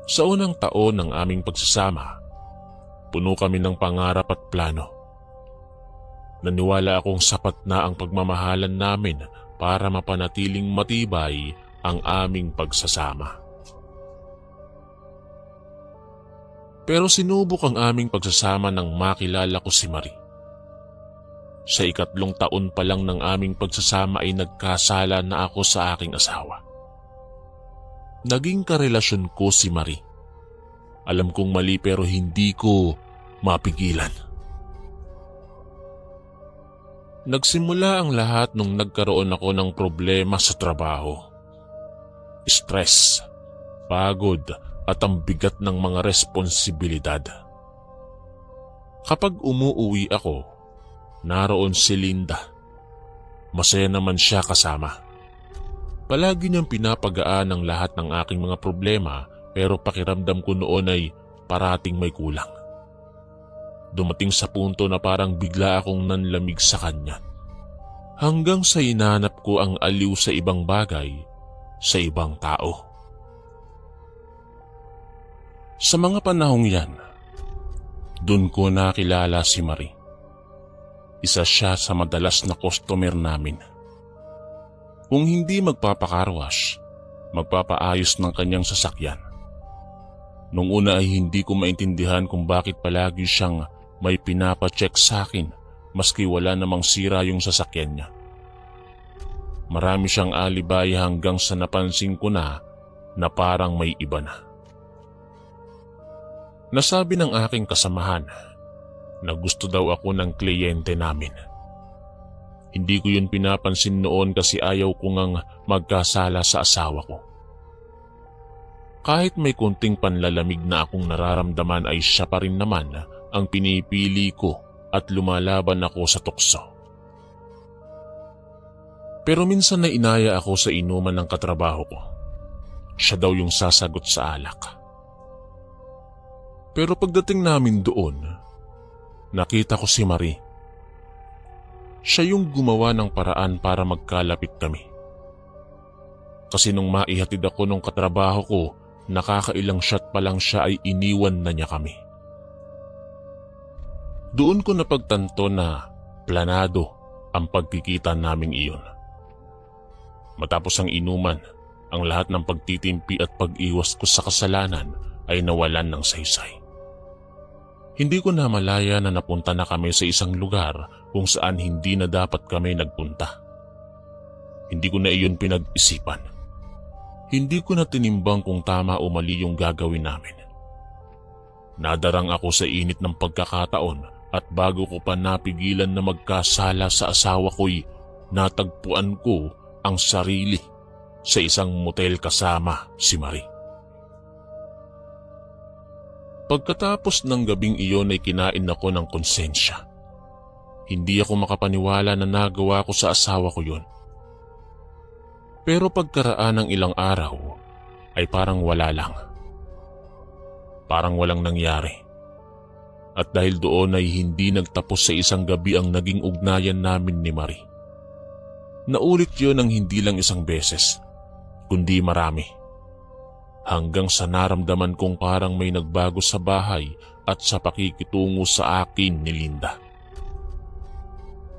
Sa unang taon ng aming pagsasama, puno kami ng pangarap at plano. Naniwala akong sapat na ang pagmamahalan namin para mapanatiling matibay ang aming pagsasama. Pero sinubok ang aming pagsasama nang makilala ko si Marie. Sa 3 taon pa lang ng aming pagsasama ay nagkasala na ako sa aking asawa. Naging karelasyon ko si Marie. Alam kong mali pero hindi ko mapigilan. Nagsimula ang lahat nung nagkaroon ako ng problema sa trabaho. Stress, pagod at ang bigat ng mga responsibilidad. Kapag umuuwi ako, naroon si Linda. Masaya naman siya kasama. Palagi niyang pinapagaan ang lahat ng aking mga problema pero pakiramdam ko noon ay parating may kulang. Dumating sa punto na parang bigla akong nanlamig sa kanya. Hanggang sa hinanap ko ang aliw sa ibang bagay, sa ibang tao. Sa mga panahong yan, dun ko nakilala si Marie. Isa siya sa madalas na customer namin. Kung hindi magpapakarwash, magpapaayos ng kanyang sasakyan. Nung una ay hindi ko maintindihan kung bakit palagi siyang may pinapacheck sa akin maski wala namang sira yung sasakyan niya. Marami siyang alibay hanggang sa napansin ko na parang may iba na. Nasabi ng aking kasamahan na gusto daw ako ng kliyente namin. Hindi ko yun pinapansin noon kasi ayaw ko ngang magkasala sa asawa ko. Kahit may konting panlalamig na akong nararamdaman ay siya pa rin naman ang pinipili ko at lumalaban ako sa tukso. Pero minsan na inaya ako sa inuman ng katrabaho ko. Siya daw yung sasagot sa alak. Pero pagdating namin doon, nakita ko si Marie. Siya yung gumawa ng paraan para magkalapit kami. Kasi nung maihatid ako nung katrabaho ko, nakakailang shot pa lang siya ay iniwan na niya kami. Doon ko napagtanto na planado ang pagkikita naming iyon. Matapos ang inuman, ang lahat ng pagtitimpi at pag-iwas ko sa kasalanan ay nawalan ng saysay. Hindi ko na malaya na napunta na kami sa isang lugar kung saan hindi na dapat kami nagpunta. Hindi ko na iyon pinag-isipan. Hindi ko na tinimbang kung tama o mali yung gagawin namin. Nadarang ako sa init ng pagkakataon at bago ko pa napigilan na magkasala sa asawa ko'y natagpuan ko ang sarili sa isang motel kasama si Marie. Pagkatapos ng gabing iyon ay kinain ako ng konsensya. Hindi ako makapaniwala na nagawa ko sa asawa ko yun. Pero pagkaraan ng ilang araw ay parang wala lang. Parang walang nangyari. At dahil doon ay hindi nagtapos sa isang gabi ang naging ugnayan namin ni Marie. Naulit yun ng hindi lang isang beses, kundi marami. Hanggang sa naramdaman kong parang may nagbago sa bahay at sa pakikitungo sa akin ni Linda.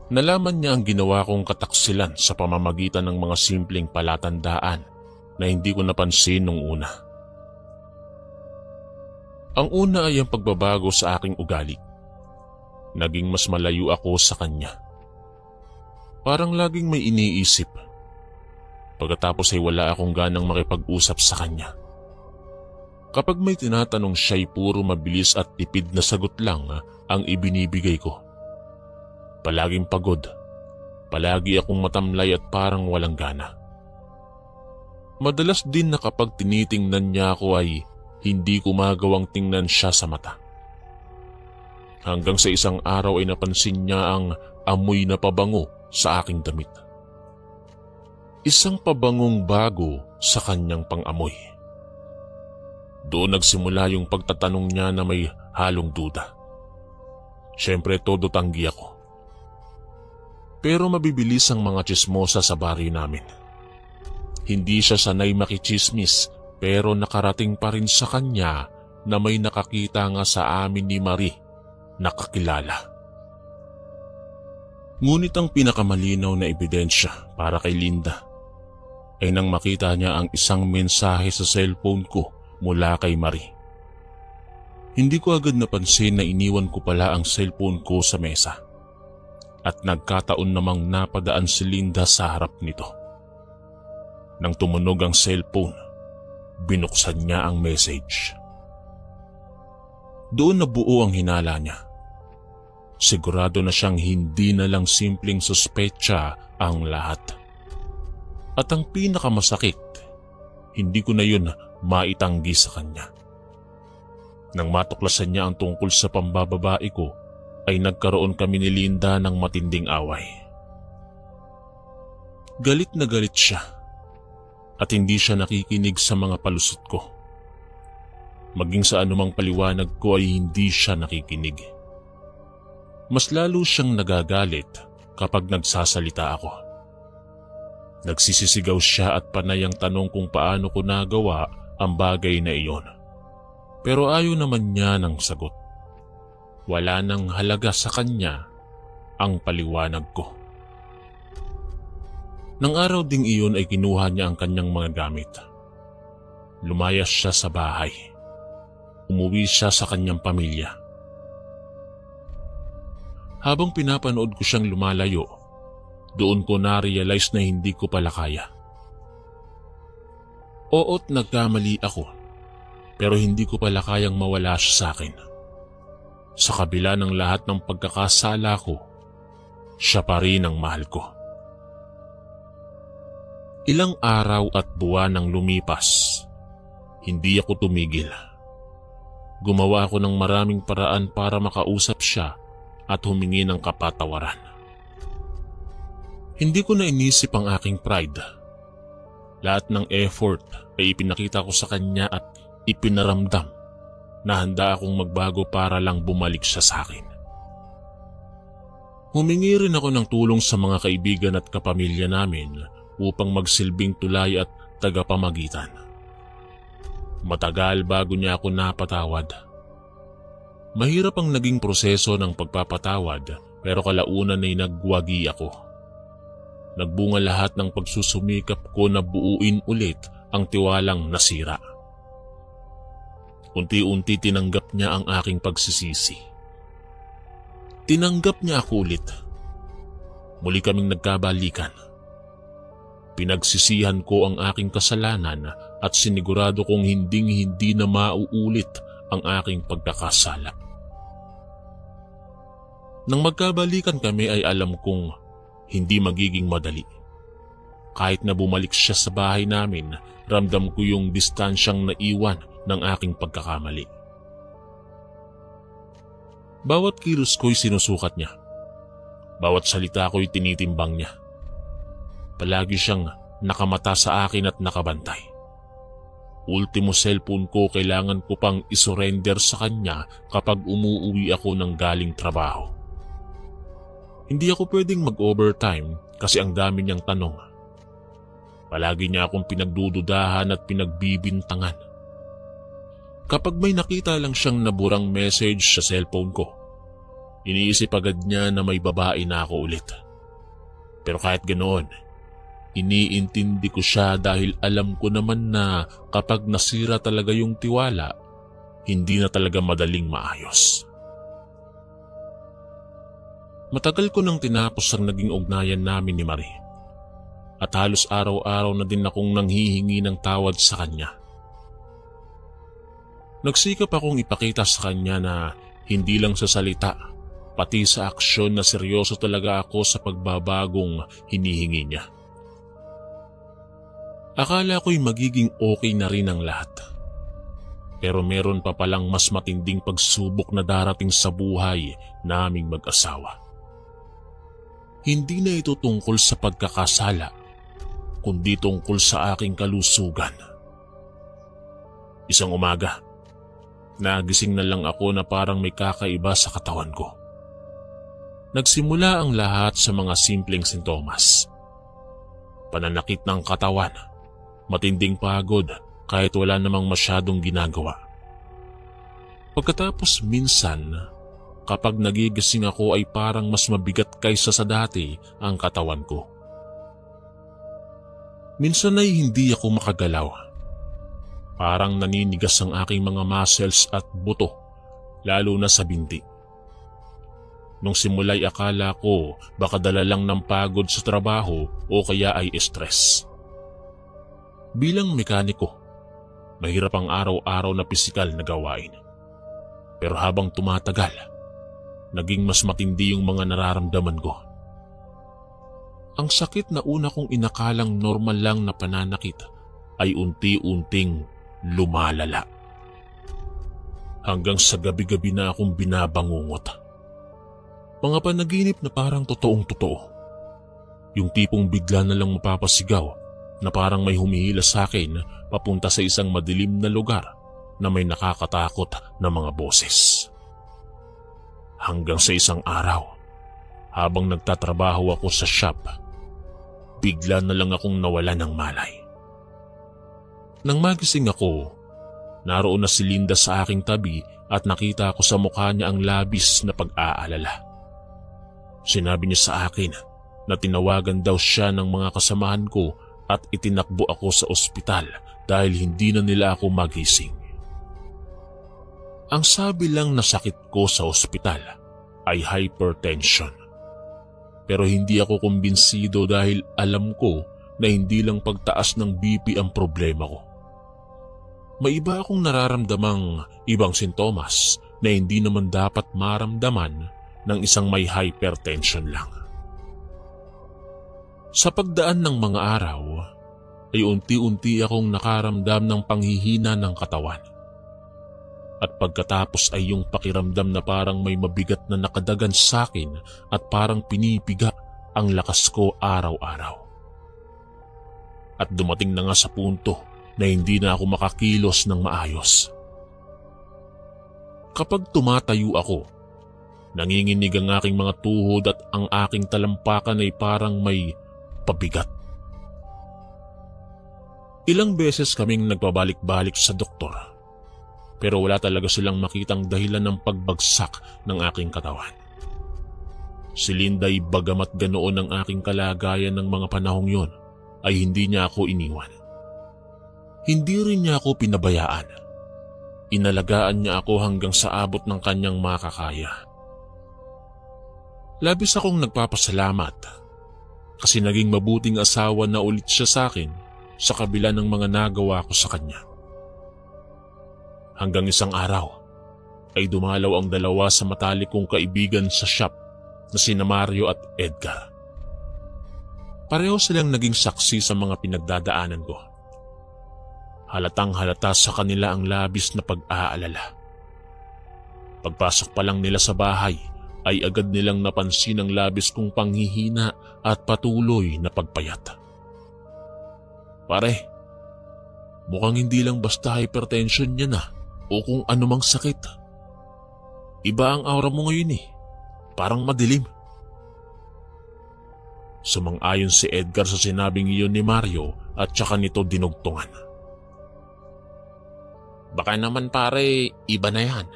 Nalaman niya ang ginawa kong kataksilan sa pamamagitan ng mga simpleng palatandaan na hindi ko napansin nung una. Ang una ay ang pagbabago sa aking ugali. Naging mas malayo ako sa kanya. Parang laging may iniisip. Pagkatapos ay wala akong ganang makipag-usap sa kanya. Kapag may tinatanong siya'y puro mabilis at tipid na sagot lang ang ibinibigay ko. Palaging pagod, palagi akong matamlay at parang walang gana. Madalas din na kapag tinitingnan niya ako ay hindi ko magawang tingnan siya sa mata. Hanggang sa isang araw ay napansin niya ang amoy na pabango sa aking damit. Isang pabangong bago sa kanyang pang-amoy. Doon nagsimula yung pagtatanong niya na may halong duda. Siyempre todo tanggi ako. Pero mabibilis ang mga tsismosa sa baryo namin. Hindi siya sanay makichismis pero nakarating pa rin sa kanya na may nakakita nga sa amin ni Marie na kakilala. Ngunit ang pinakamalinaw na ebidensya para kay Linda ay nang makita niya ang isang mensahe sa cellphone ko mula kay Marie. Hindi ko agad napansin na iniwan ko pala ang cellphone ko sa mesa. At nagkataon namang napadaan si Linda sa harap nito. Nang tumunog ang cellphone, binuksan niya ang message. Doon nabuo ang hinala niya. Sigurado na siyang hindi na lang simpleng suspetsa ang lahat. At ang pinakamasakit, hindi ko na yun maitanggi sa kanya. Nang matuklasan niya ang tungkol sa pambababae ko, ay nagkaroon kami ni Linda ng matinding away. Galit na galit siya at hindi siya nakikinig sa mga palusot ko. Maging sa anumang paliwanag ko ay hindi siya nakikinig. Mas lalo siyang nagagalit kapag nagsasalita ako. Nagsisisigaw siya at panay ang tanong kung paano ko nagawa ang bagay na iyon. Pero ayaw naman niya ng sagot. Wala nang halaga sa kanya ang paliwanag ko. Nang araw ding iyon ay kinuha niya ang kanyang mga gamit. Lumayas siya sa bahay. Umuwi siya sa kanyang pamilya. Habang pinapanood ko siyang lumalayo, doon ko na-realize na hindi ko pala kaya. Oo't nagkamali ako, pero hindi ko pala kayang mawala siya sa akin. Sa kabila ng lahat ng pagkakasala ko, siya pa rin ang mahal ko. Ilang araw at buwan ang lumipas, hindi ako tumigil. Gumawa ako ng maraming paraan para makausap siya at humingi ng kapatawaran. Hindi ko na inisip ang aking pride. Lahat ng effort ay ipinakita ko sa kanya at ipinaramdam na handa akong magbago para lang bumalik siya sa akin. Humingi rin ako ng tulong sa mga kaibigan at kapamilya namin upang magsilbing tulay at tagapamagitan. Matagal bago niya ako napatawad. Mahirap ang naging proseso ng pagpapatawad pero kalaunan ay nagwagi ako. Nagbunga lahat ng pagsusumikap ko na buuin ulit ang tiwalang nasira. Unti-unti tinanggap niya ang aking pagsisisi. Tinanggap niya ako ulit. Muli kaming nagkabalikan. Pinagsisihan ko ang aking kasalanan at sinigurado kong hinding-hindi na mauulit ang aking pagkakasala. Nang magkabalikan kami ay alam kong hindi magiging madali. Kahit na bumalik siya sa bahay namin, ramdam ko yung distansyang naiwan ng aking pagkakamali. Bawat kilos ko'y sinusukat niya. Bawat salita ko'y tinitimbang niya. Palagi siyang nakamata sa akin at nakabantay. Ultimo cellphone ko kailangan ko pang isurrender sa kanya kapag umuuwi ako ng galing trabaho. Hindi ako pwedeng mag-overtime kasi ang dami niyang tanong. Palagi niya akong pinagdududahan at pinagbibintangan. Kapag may nakita lang siyang naburang message sa cellphone ko, iniisip agad niya na may babae na ako ulit. Pero kahit ganoon, iniintindi ko siya dahil alam ko naman na kapag nasira talaga yung tiwala, hindi na talaga madaling maayos. Matagal ko nang tinapos ang naging ugnayan namin ni Marie. At halos araw-araw na din akong nanghihingi ng tawad sa kanya. Nagsikap akong ipakita sa kanya na hindi lang sa salita, pati sa aksyon na seryoso talaga ako sa pagbabagong hinihingi niya. Akala ko'y magiging okay na rin ang lahat. Pero meron pa palang mas matinding pagsubok na darating sa buhay naming mag-asawa. Hindi na ito tungkol sa pagkakasala, kundi tungkol sa aking kalusugan. Isang umaga, nagising na lang ako na parang may kakaiba sa katawan ko. Nagsimula ang lahat sa mga simpleng sintomas. Pananakit ng katawan, matinding pagod kahit wala namang masyadong ginagawa. Pagkatapos minsan, kapag nagigising ako ay parang mas mabigat kaysa sa dati ang katawan ko. Minsan ay hindi ako makagalaw. Parang naninigas ang aking mga muscles at buto, lalo na sa binti. Nung simula'y akala ko baka dala lang ng pagod sa trabaho o kaya ay stress. Bilang mekaniko, mahirap ang araw-araw na pisikal na gawain. Pero habang tumatagal, naging mas matindi yung mga nararamdaman ko. Ang sakit na una kong inakalang normal lang na pananakit ay unti-unting lumalala. Hanggang sa gabi-gabi na akong binabangungot. Mga panaginip na parang totoong-totoo. Yung tipong bigla na lang mapapasigaw na parang may humihila sa akin papunta sa isang madilim na lugar na may nakakatakot na mga boses. Hanggang sa isang araw, habang nagtatrabaho ako sa shop, bigla na lang akong nawala ng malay. Nang magising ako, naroon na si Linda sa aking tabi at nakita ko sa mukha niya ang labis na pag-aalala. Sinabi niya sa akin na tinawagan daw siya ng mga kasamahan ko at itinakbo ako sa ospital dahil hindi na nila ako magising. Ang sabi lang na sakit ko sa ospital ay hypertension. Pero hindi ako kumbinsido dahil alam ko na hindi lang pagtaas ng BP ang problema ko. May iba akong nararamdamang ibang sintomas na hindi naman dapat maramdaman ng isang may hypertension lang. Sa pagdaan ng mga araw, ay unti-unti akong nakaramdam ng panghihina ng katawan. At pagkatapos ay yung pakiramdam na parang may mabigat na nakadagan sa akin at parang pinipiga ang lakas ko araw-araw. At dumating na nga sa punto na hindi na ako makakilos ng maayos. Kapag tumatayo ako, nanginginig ang aking mga tuhod at ang aking talampakan ay parang may pabigat. Ilang beses kaming nagpabalik-balik sa doktor, pero wala talaga silang makitang dahilan ng pagbagsak ng aking katawan. Si Linda ay bagamat ganoon ang aking kalagayan ng mga panahong yon, ay hindi niya ako iniwan. Hindi rin niya ako pinabayaan. Inalagaan niya ako hanggang sa abot ng kanyang makakaya. Labis akong nagpapasalamat kasi naging mabuting asawa na ulit siya sa akin sa kabila ng mga nagawa ko sa kanya. Hanggang isang araw ay dumalaw ang dalawa sa matalik kong kaibigan sa shop na sina Mario at Edgar. Pareho silang naging saksi sa mga pinagdadaanan ko. Halatang halata sa kanila ang labis na pag-aalala. Pagpasok pa lang nila sa bahay ay agad nilang napansin ang labis kong panghihina at patuloy na pagpayat. Pare, mukhang hindi lang basta hypertension yan o kung anumang sakit. Iba ang aura mo ngayon parang madilim. Sumang-ayon si Edgar sa sinabing iyon ni Mario at saka nito dinugtungan. Baka naman pare, iba na yan.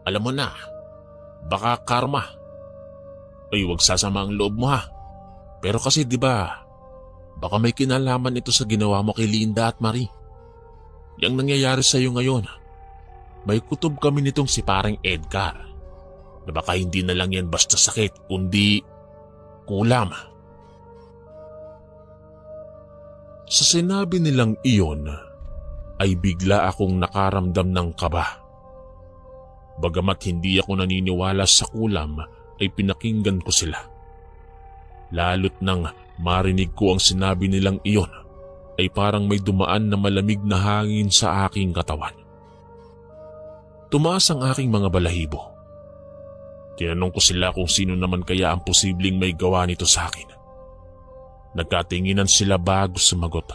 Alam mo na, baka karma. Ay, wag sasama ang loob mo Pero kasi di ba, baka may kinalaman ito sa ginawa mo kay Linda at Marie. Yang nangyayari sa iyo ngayon, may kutob kami nitong si parang Edgar, na baka hindi na lang yan basta sakit, kundi kulam. Sa sinabi nilang iyon, ay bigla akong nakaramdam ng kaba. Bagamat hindi ako naniniwala sa kulam, ay pinakinggan ko sila. Lalo't nang marinig ko ang sinabi nilang iyon, ay parang may dumaan na malamig na hangin sa aking katawan. Tumaas ang aking mga balahibo. Tinanong ko sila kung sino naman kaya ang posibleng may gawa nito sa akin. Nagkatinginan sila bago sumagot.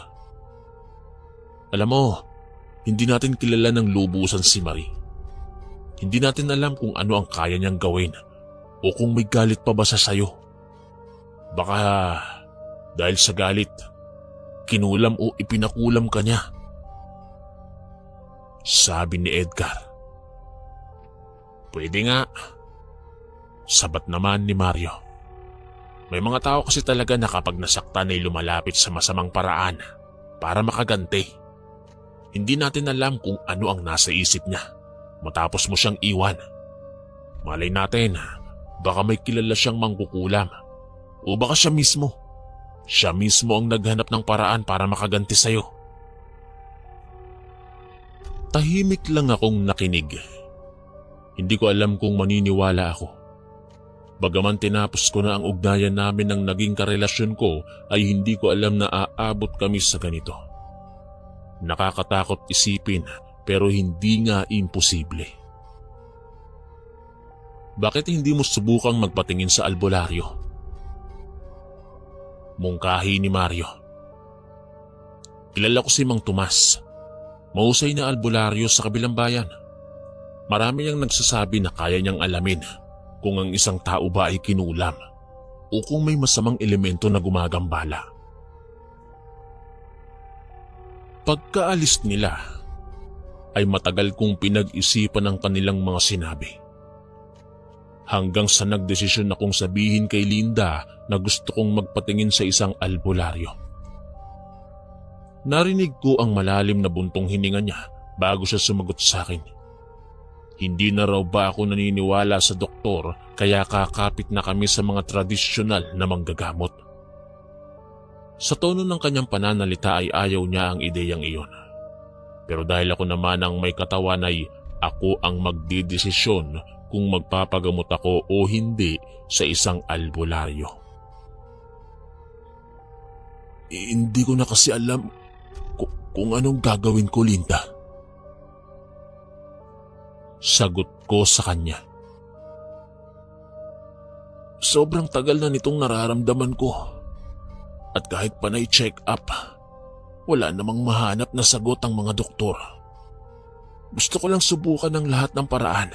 Alam mo, hindi natin kilala ng lubusan si Marie. Hindi natin alam kung ano ang kaya niyang gawin o kung may galit pa ba siya sa'yo. Baka dahil sa galit, kinulam o ipinakulam ka niya. Sabi ni Edgar. Pwede nga. Sabat naman ni Mario. May mga tao kasi talaga na kapag nasaktan ay lumalapit sa masamang paraan para makaganti. Hindi natin alam kung ano ang nasa isip niya matapos mo siyang iwan. Malay natin, baka may kilala siyang mangkukulam. O baka siya mismo ang naghanap ng paraan para makaganti sa'yo. Tahimik lang akong nakinig. Hindi ko alam kung maniniwala ako. Bagaman tinapos ko na ang ugnayan namin ng naging karelasyon ko, ay hindi ko alam na aabot kami sa ganito. Nakakatakot isipin pero hindi nga imposible. Bakit hindi mo subukang magpatingin sa albularyo? Mungkahi ni Mario. Kilala ko si Mang Tomas. Mahusay na albularyo sa kabilang bayan. Marami niyang nagsasabi na kaya niyang alamin kung ang isang tao ba ay kinulam o kung may masamang elemento na gumagambala. Pagkaalis nila, ay matagal kong pinag-isipan ang kanilang mga sinabi. Hanggang sa nagdesisyon akong sabihin kay Linda na gusto kong magpatingin sa isang albularyo. Narinig ko ang malalim na buntong hininga niya bago siya sumagot sa akin. Hindi na raw ba ako naniniwala sa doktor kaya kakapit na kami sa mga tradisyonal na manggagamot. Sa tono ng kanyang pananalita ay ayaw niya ang ideyang iyon. Pero dahil ako naman ang may katawan ay ako ang magdidesisyon kung magpapagamot ako o hindi sa isang albularyo. Hindi ko na kasi alam kung anong gagawin ko, Linda. Sagot ko sa kanya. Sobrang tagal na nitong nararamdaman ko. At kahit pa na-check up, wala namang mahanap na sagot ang mga doktor. Gusto ko lang subukan ng lahat ng paraan.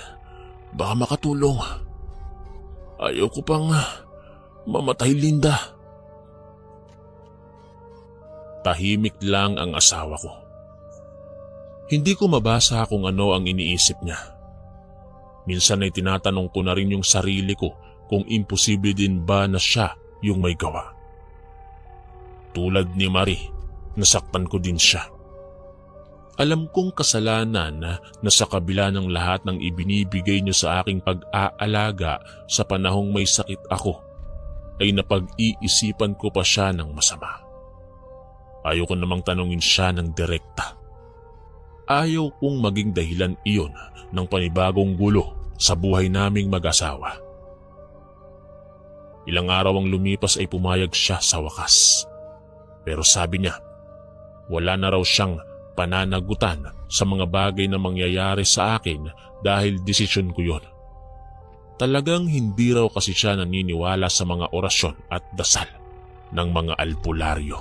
Baka makatulong. Ayaw ko pang mamatay, Linda. Tahimik lang ang asawa ko. Hindi ko mabasa kung ano ang iniisip niya. Minsan ay tinatanong ko na rin yung sarili ko kung imposible din ba na siya yung may gawa. Tulad ni Marie, nasaktan ko din siya. Alam kong kasalanan na sa kabila ng lahat ng ibinibigay niyo sa aking pag-aalaga sa panahong may sakit ako, ay napag-iisipan ko pa siya ng masama. Ayaw ko namang tanungin siya ng direkta. Ayaw kong maging dahilan iyon ng panibagong gulo sa buhay naming mag-asawa. Ilang araw ang lumipas ay pumayag siya sa wakas. Pero sabi niya, wala na raw siyang pananagutan sa mga bagay na mangyayari sa akin dahil desisyon ko yon. Talagang hindi raw kasi siya naniniwala sa mga orasyon at dasal ng mga albularyo.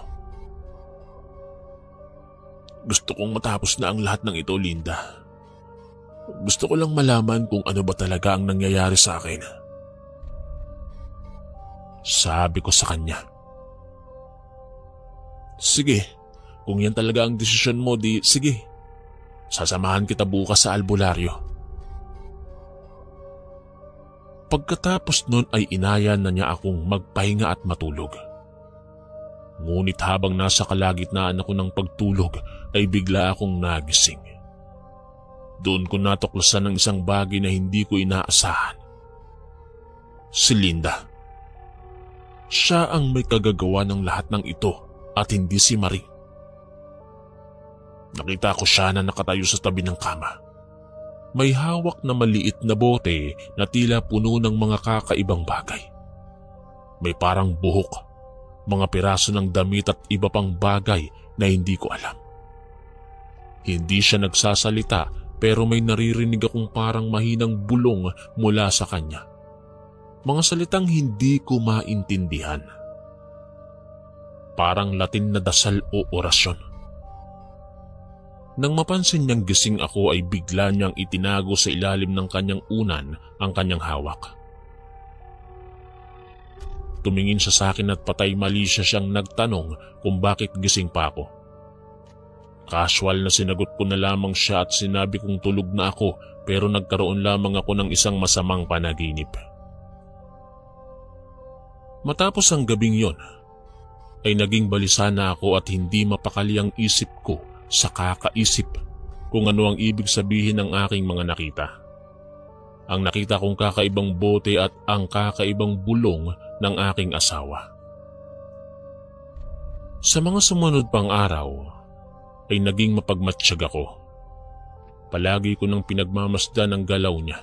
Gusto kong matapos na ang lahat ng ito, Linda. Gusto ko lang malaman kung ano ba talaga ang nangyayari sa akin. Sabi ko sa kanya. Sige, kung yan talaga ang desisyon mo, di sige. Sasamahan kita bukas sa albularyo. Pagkatapos nun ay inaya na niya akong magpahinga at matulog. Ngunit habang nasa kalagitnaan ako ng pagtulog ay bigla akong nagising. Doon ko natuklasan ng isang bagay na hindi ko inaasahan. Si Linda. Siya ang may kagagawa ng lahat ng ito at hindi si Marie. Nakita ko siya na nakatayo sa tabi ng kama. May hawak na maliit na bote na tila puno ng mga kakaibang bagay. May parang buhok, mga piraso ng damit at iba pang bagay na hindi ko alam. Hindi siya nagsasalita pero may naririnig akong parang mahinang bulong mula sa kanya. Mga salitang hindi ko maintindihan. Parang Latin na dasal o orasyon. Nang mapansin niyang gising ako ay bigla niyang itinago sa ilalim ng kanyang unan ang kanyang hawak. Tumingin siya sa akin at patay mali siyang nagtanong kung bakit gising pa ako. Casual na sinagot ko na lamang siya at sinabi kong tulog na ako pero nagkaroon lamang ako ng isang masamang panaginip. Matapos ang gabing yon, ay naging balisa na ako at hindi mapakali ang isip ko sa kakaisip kung ano ang ibig sabihin ng aking mga nakita. Ang nakita kong kakaibang bote at ang kakaibang bulong ng aking asawa. Sa mga sumunod pang araw, ay naging mapagmatsyag ako. Palagi ko nang pinagmamasdan ang galaw niya.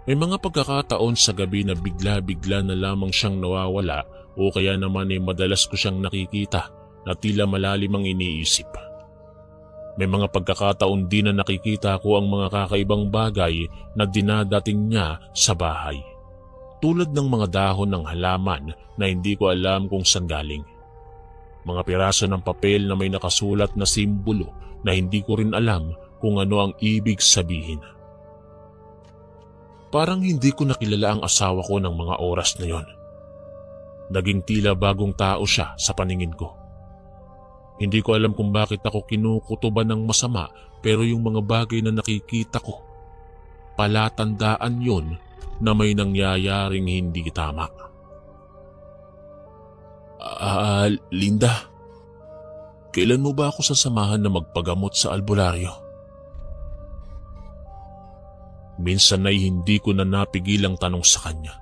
May mga pagkakataon sa gabi na bigla-bigla na lamang siyang nawawala o kaya naman ay madalas ko siyang nakikita na tila malalim ang iniisip. May mga pagkakataon din na nakikita ko ang mga kakaibang bagay na dinadating niya sa bahay. Tulad ng mga dahon ng halaman na hindi ko alam kung saan galing. Mga piraso ng papel na may nakasulat na simbolo na hindi ko rin alam kung ano ang ibig sabihin. Parang hindi ko nakilala ang asawa ko ng mga oras na yon. Naging tila bagong tao siya sa paningin ko. Hindi ko alam kung bakit ako kinukutuban ng masama pero yung mga bagay na nakikita ko, palatandaan yon na may nangyayaring hindi tama. Linda, kailan mo ba ako sasamahan na magpagamot sa albularyo? Minsan ay hindi ko na napigilang tanong sa kanya.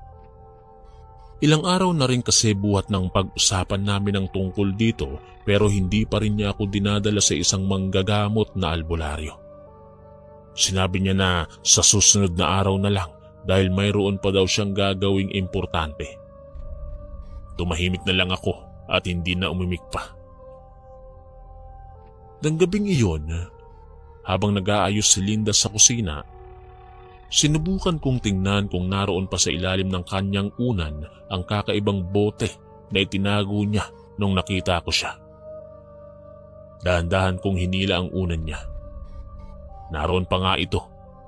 Ilang araw na rin kasi buhat ng pag-usapan namin ang tungkol dito pero hindi pa rin niya ako dinadala sa isang manggagamot na albularyo. Sinabi niya na sa susunod na araw na lang dahil mayroon pa daw siyang gagawing importante. Tumahimik na lang ako at hindi na umimik pa. Nang gabing iyon, habang nag-aayos si Linda sa kusina, Sinubukan kong tingnan kung naroon pa sa ilalim ng kanyang unan ang kakaibang bote na itinago niya nung nakita ko siya. Dahan-dahan kong hinila ang unan niya. Naroon pa nga ito,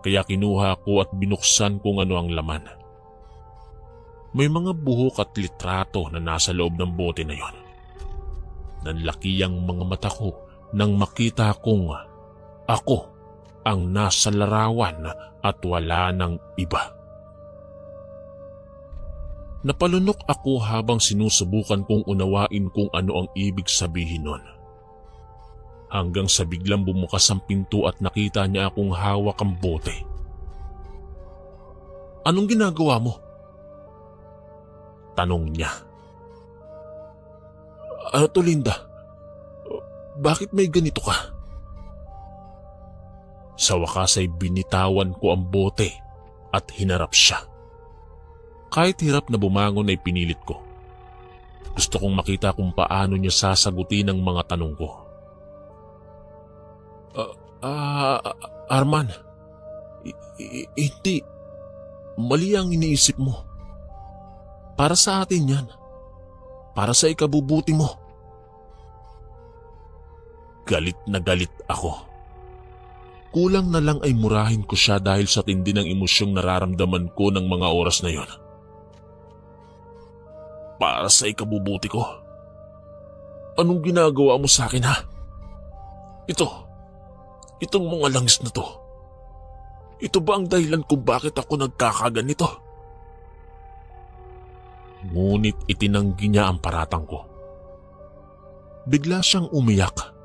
kaya kinuha ko at binuksan kung ano ang laman. May mga buhok at litrato na nasa loob ng bote na yon. Nanlaki ang mga mata ko nang makita kong ako ang nasa larawan at wala ng iba. Napalunok ako habang sinusubukan kong unawain kung ano ang ibig sabihin nun. Hanggang sa biglang bumukas ang pinto at nakita niya akong hawak ang bote. "Anong ginagawa mo?" tanong niya. "Ano to, Linda? Bakit may ganito ka?" Sa wakas ay binitawan ko ang bote at hinarap siya. Kahit hirap na bumangon ay pinilit ko. Gusto kong makita kung paano niya sasagutin ang mga tanong ko. Arman, hindi. Mali ang iniisip mo. Para sa atin yan. Para sa ikabubuti mo. Galit na galit ako. Kulang na lang ay murahin ko siya dahil sa tindi ng emosyong nararamdaman ko ng mga oras na yon. Para sa ikabubuti ko? Anong ginagawa mo sa akin, ha? Itong mga langis na to. Ito ba ang dahilan kung bakit ako nagkakaganito? Ngunit itinanggi niya ang paratang ko. Bigla siyang umiyak.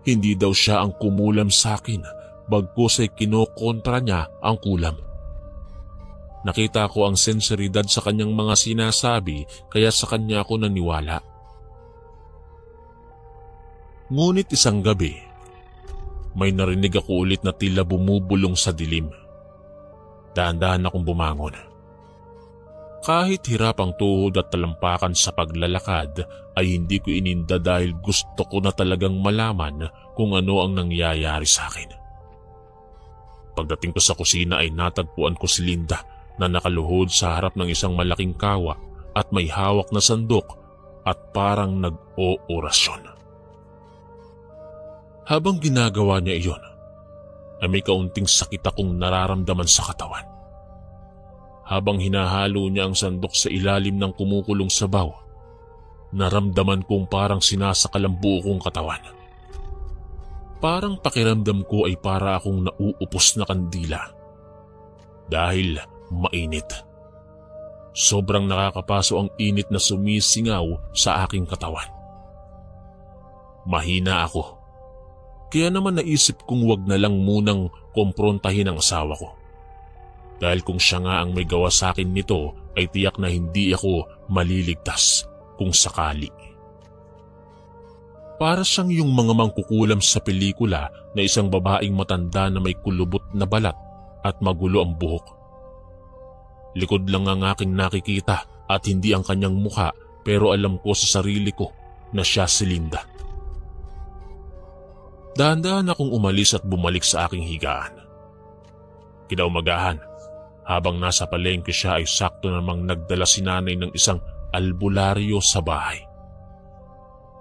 Hindi daw siya ang kumulam sa akin, bagkus ay kinokontra niya ang kulam. Nakita ko ang senseridad sa kanyang mga sinasabi, kaya sa kanya ako naniwala. Ngunit isang gabi, may narinig ako ulit na tila bumubulong sa dilim. Dahan-dahan akong bumangon. Kahit hirap ang tuhod at talampakan sa paglalakad ay hindi ko ininda dahil gusto ko na talagang malaman kung ano ang nangyayari sa akin. Pagdating ko sa kusina ay natagpuan ko si Linda na nakaluhod sa harap ng isang malaking kawa at may hawak na sandok at parang nag-oorasyon. Habang ginagawa niya iyon, ay may kaunting sakit akong nararamdaman sa katawan. Habang hinahalo niya ang sandok sa ilalim ng kumukulong sabaw, naramdaman kong parang sinasakal ang buo kong katawan. Parang pakiramdam ko ay para akong nauupos na kandila. Dahil mainit. Sobrang nakakapaso ang init na sumisingaw sa aking katawan. Mahina ako. Kaya naman naisip kong wag na lang munang komprontahin ang asawa ko. Dahil kung siya nga ang may gawa sa akin nito, ay tiyak na hindi ako maliligtas kung sakali. Para siyang yung mga mangkukulam sa pelikula na isang babaeng matanda na may kulubot na balat at magulo ang buhok. Likod lang ang aking nakikita at hindi ang kanyang mukha, pero alam ko sa sarili ko na siya si Linda. Dahan-dahan akong umalis at bumalik sa aking higaan. Kinaumagahan, habang nasa palengke siya ay sakto namang nagdala si nanay ng isang albularyo sa bahay.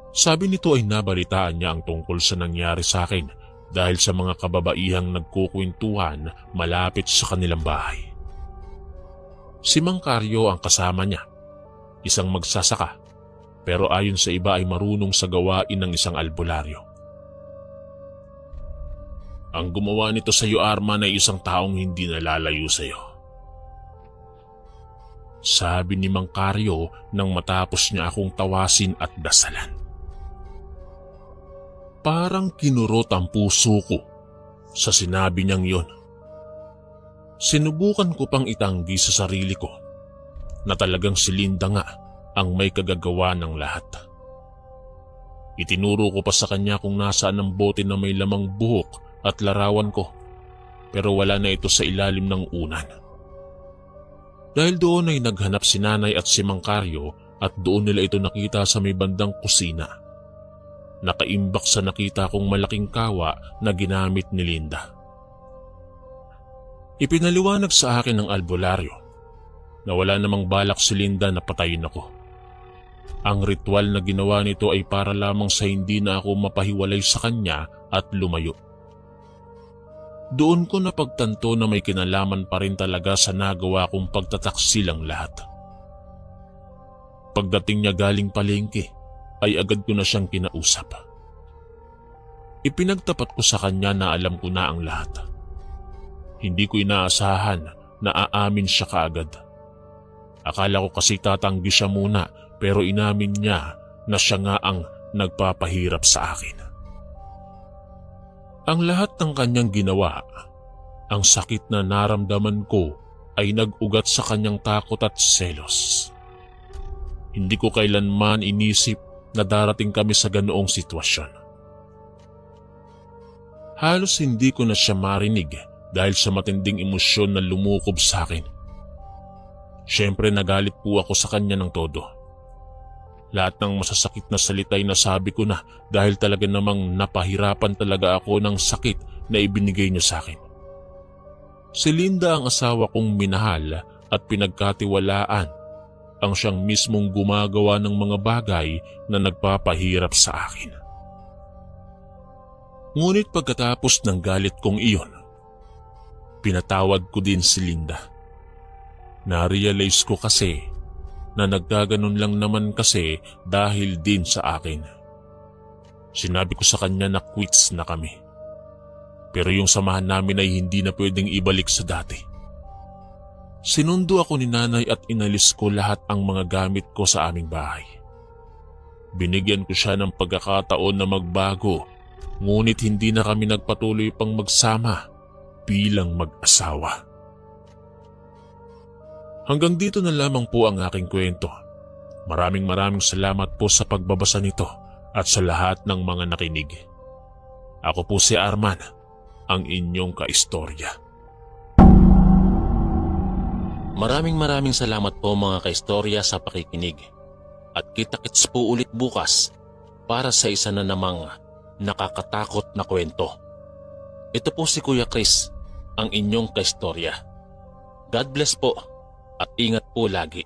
Sabi nito ay nabalitaan niya ang tungkol sa nangyari sa akin dahil sa mga kababaihang nagkukwentuhan malapit sa kanilang bahay. Si Mang Carlo ang kasama niya, isang magsasaka, pero ayon sa iba ay marunong sa gawain ng isang albularyo. Ang gumawa nito sa iyo, Arman, ay isang taong hindi nalalayo sa iyo. Sabi ni Mang Carlo nang matapos niya akong tawasin at dasalan. Parang kinurot ang puso ko sa sinabi niyang yon. Sinubukan ko pang itanggi sa sarili ko na talagang si Linda nga ang may kagagawa ng lahat. Itinuro ko pa sa kanya kung nasaan ang bote na may lamang buhok at larawan ko, pero wala na ito sa ilalim ng unan. Dahil doon ay naghanap si nanay at si Mang Carlo at doon nila ito nakita sa may bandang kusina. Nakaimbak sa nakita kong malaking kawa na ginamit ni Linda. Ipinaliwanag sa akin ng albularyo na wala namang balak si Linda na patayin ako. Ang ritual na ginawa nito ay para lamang sa hindi na ako mapahiwalay sa kanya at lumayo. Doon ko napagtanto na may kinalaman pa rin talaga sa nagawa kong pagtataksil ang lahat. Pagdating niya galing palengke, ay agad ko na siyang kinausap. Ipinagtapat ko sa kanya na alam ko na ang lahat. Hindi ko inaasahan na aamin siya kaagad. Akala ko kasi tatanggi siya muna pero inamin niya na siya nga ang nagpapahirap sa akin. Ang lahat ng kanyang ginawa, ang sakit na naramdaman ko ay nag-ugat sa kanyang takot at selos. Hindi ko kailanman inisip na darating kami sa ganoong sitwasyon. Halos hindi ko na siya marinig dahil sa matinding emosyon na lumukob sa akin. Siyempre nagalit po ako sa kanya ng todo. Lahat ng masasakit na salita ay nasabi ko na dahil talaga namang napahirapan talaga ako ng sakit na ibinigay niya sa akin. Si Linda ang asawa kong minahal at pinagkatiwalaan, ang siyang mismong gumagawa ng mga bagay na nagpapahirap sa akin. Ngunit pagkatapos ng galit kong iyon, pinatawad ko din si Linda. Na-realize ko kasi na nagkaganon lang naman kasi dahil din sa akin. Sinabi ko sa kanya na quits na kami. Pero yung samahan namin ay hindi na pwedeng ibalik sa dati. Sinundo ako ni nanay at inalis ko lahat ang mga gamit ko sa aming bahay. Binigyan ko siya ng pagkakataon na magbago, ngunit hindi na kami nagpatuloy pang magsama bilang mag-asawa. Hanggang dito na lamang po ang aking kwento. Maraming salamat po sa pagbabasa nito at sa lahat ng mga nakinig. Ako po si Arman, ang inyong kaistorya.
Maraming salamat po mga kaistorya sa pakikinig. At kita-kits po ulit bukas para sa isa na namang nakakatakot na kwento. Ito po si Kuya Chris, ang inyong kaistorya. God bless po at ingat po lagi.